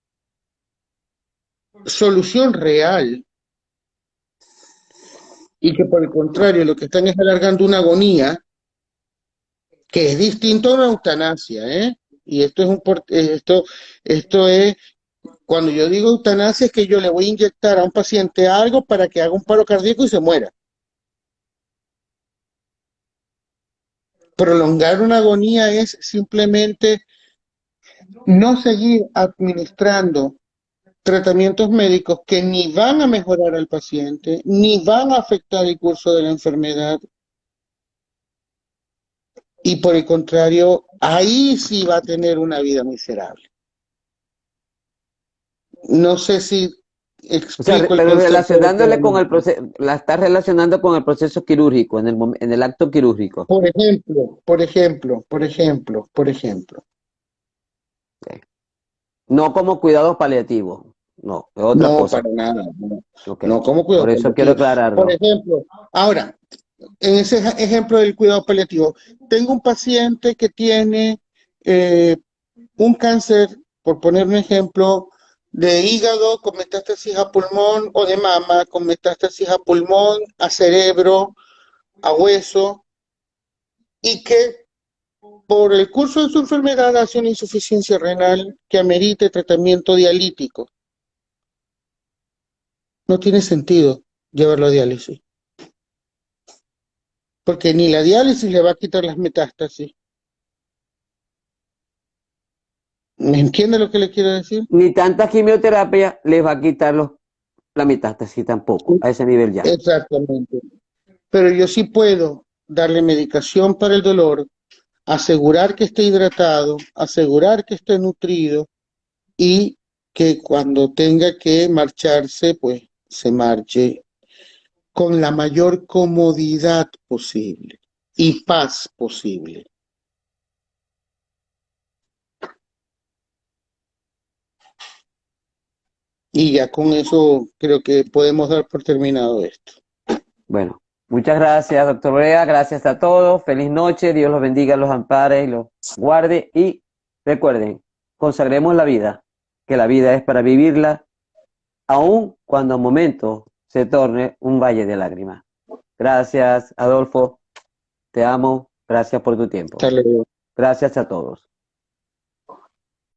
Speaker 2: solución real, y que por el contrario lo que están es alargando una agonía que es distinto a una eutanasia, ¿eh? Y esto es esto es, cuando yo digo eutanasia, es que yo le voy a inyectar a un paciente algo para que haga un paro cardíaco y se muera. Prolongar una agonía es simplemente no seguir administrando tratamientos médicos que ni van a mejorar al paciente, ni van a afectar el curso de la enfermedad, y por el contrario, ahí sí va a tener una vida miserable. No sé si
Speaker 1: O sea,
Speaker 2: explico el
Speaker 1: pero
Speaker 2: concepto
Speaker 1: relacionándole con el
Speaker 2: adecuadamente.
Speaker 1: proceso, la está relacionando con el proceso quirúrgico, en el acto quirúrgico.
Speaker 2: Por ejemplo.
Speaker 1: Ok. No como cuidados paliativos, no, es otra
Speaker 2: No,
Speaker 1: cosa.
Speaker 2: para nada, no,
Speaker 1: Ok.
Speaker 2: no como cuidado
Speaker 1: Por eso quiero
Speaker 2: paliativo. Por
Speaker 1: aclararlo.
Speaker 2: ejemplo, ahora, en ese ejemplo del cuidado paliativo, tengo un paciente que tiene eh, un cáncer, por poner un ejemplo, de hígado con metástasis a pulmón, o de mama con metástasis a pulmón, a cerebro, a hueso, y que por el curso de su enfermedad hace una insuficiencia renal que amerite tratamiento dialítico. No tiene sentido llevarlo a diálisis, porque ni la diálisis le va a quitar las metástasis. ¿Me entiende lo que le quiero decir?
Speaker 1: Ni tanta quimioterapia les va a quitar la metástasis tampoco, a ese nivel ya.
Speaker 2: Exactamente. Pero yo sí puedo darle medicación para el dolor, asegurar que esté hidratado, asegurar que esté nutrido, y que cuando tenga que marcharse, pues se marche con la mayor comodidad posible y paz posible. Y ya con eso creo que podemos dar por terminado esto.
Speaker 1: Bueno, muchas gracias, doctor Brea, gracias a todos, feliz noche, Dios los bendiga, los ampare y los guarde y recuerden, consagremos la vida, que la vida es para vivirla, aun cuando a momentos se torne un valle de lágrimas. Gracias, Adolfo, te amo, gracias por tu tiempo.
Speaker 2: Hasta luego.
Speaker 1: Gracias a todos.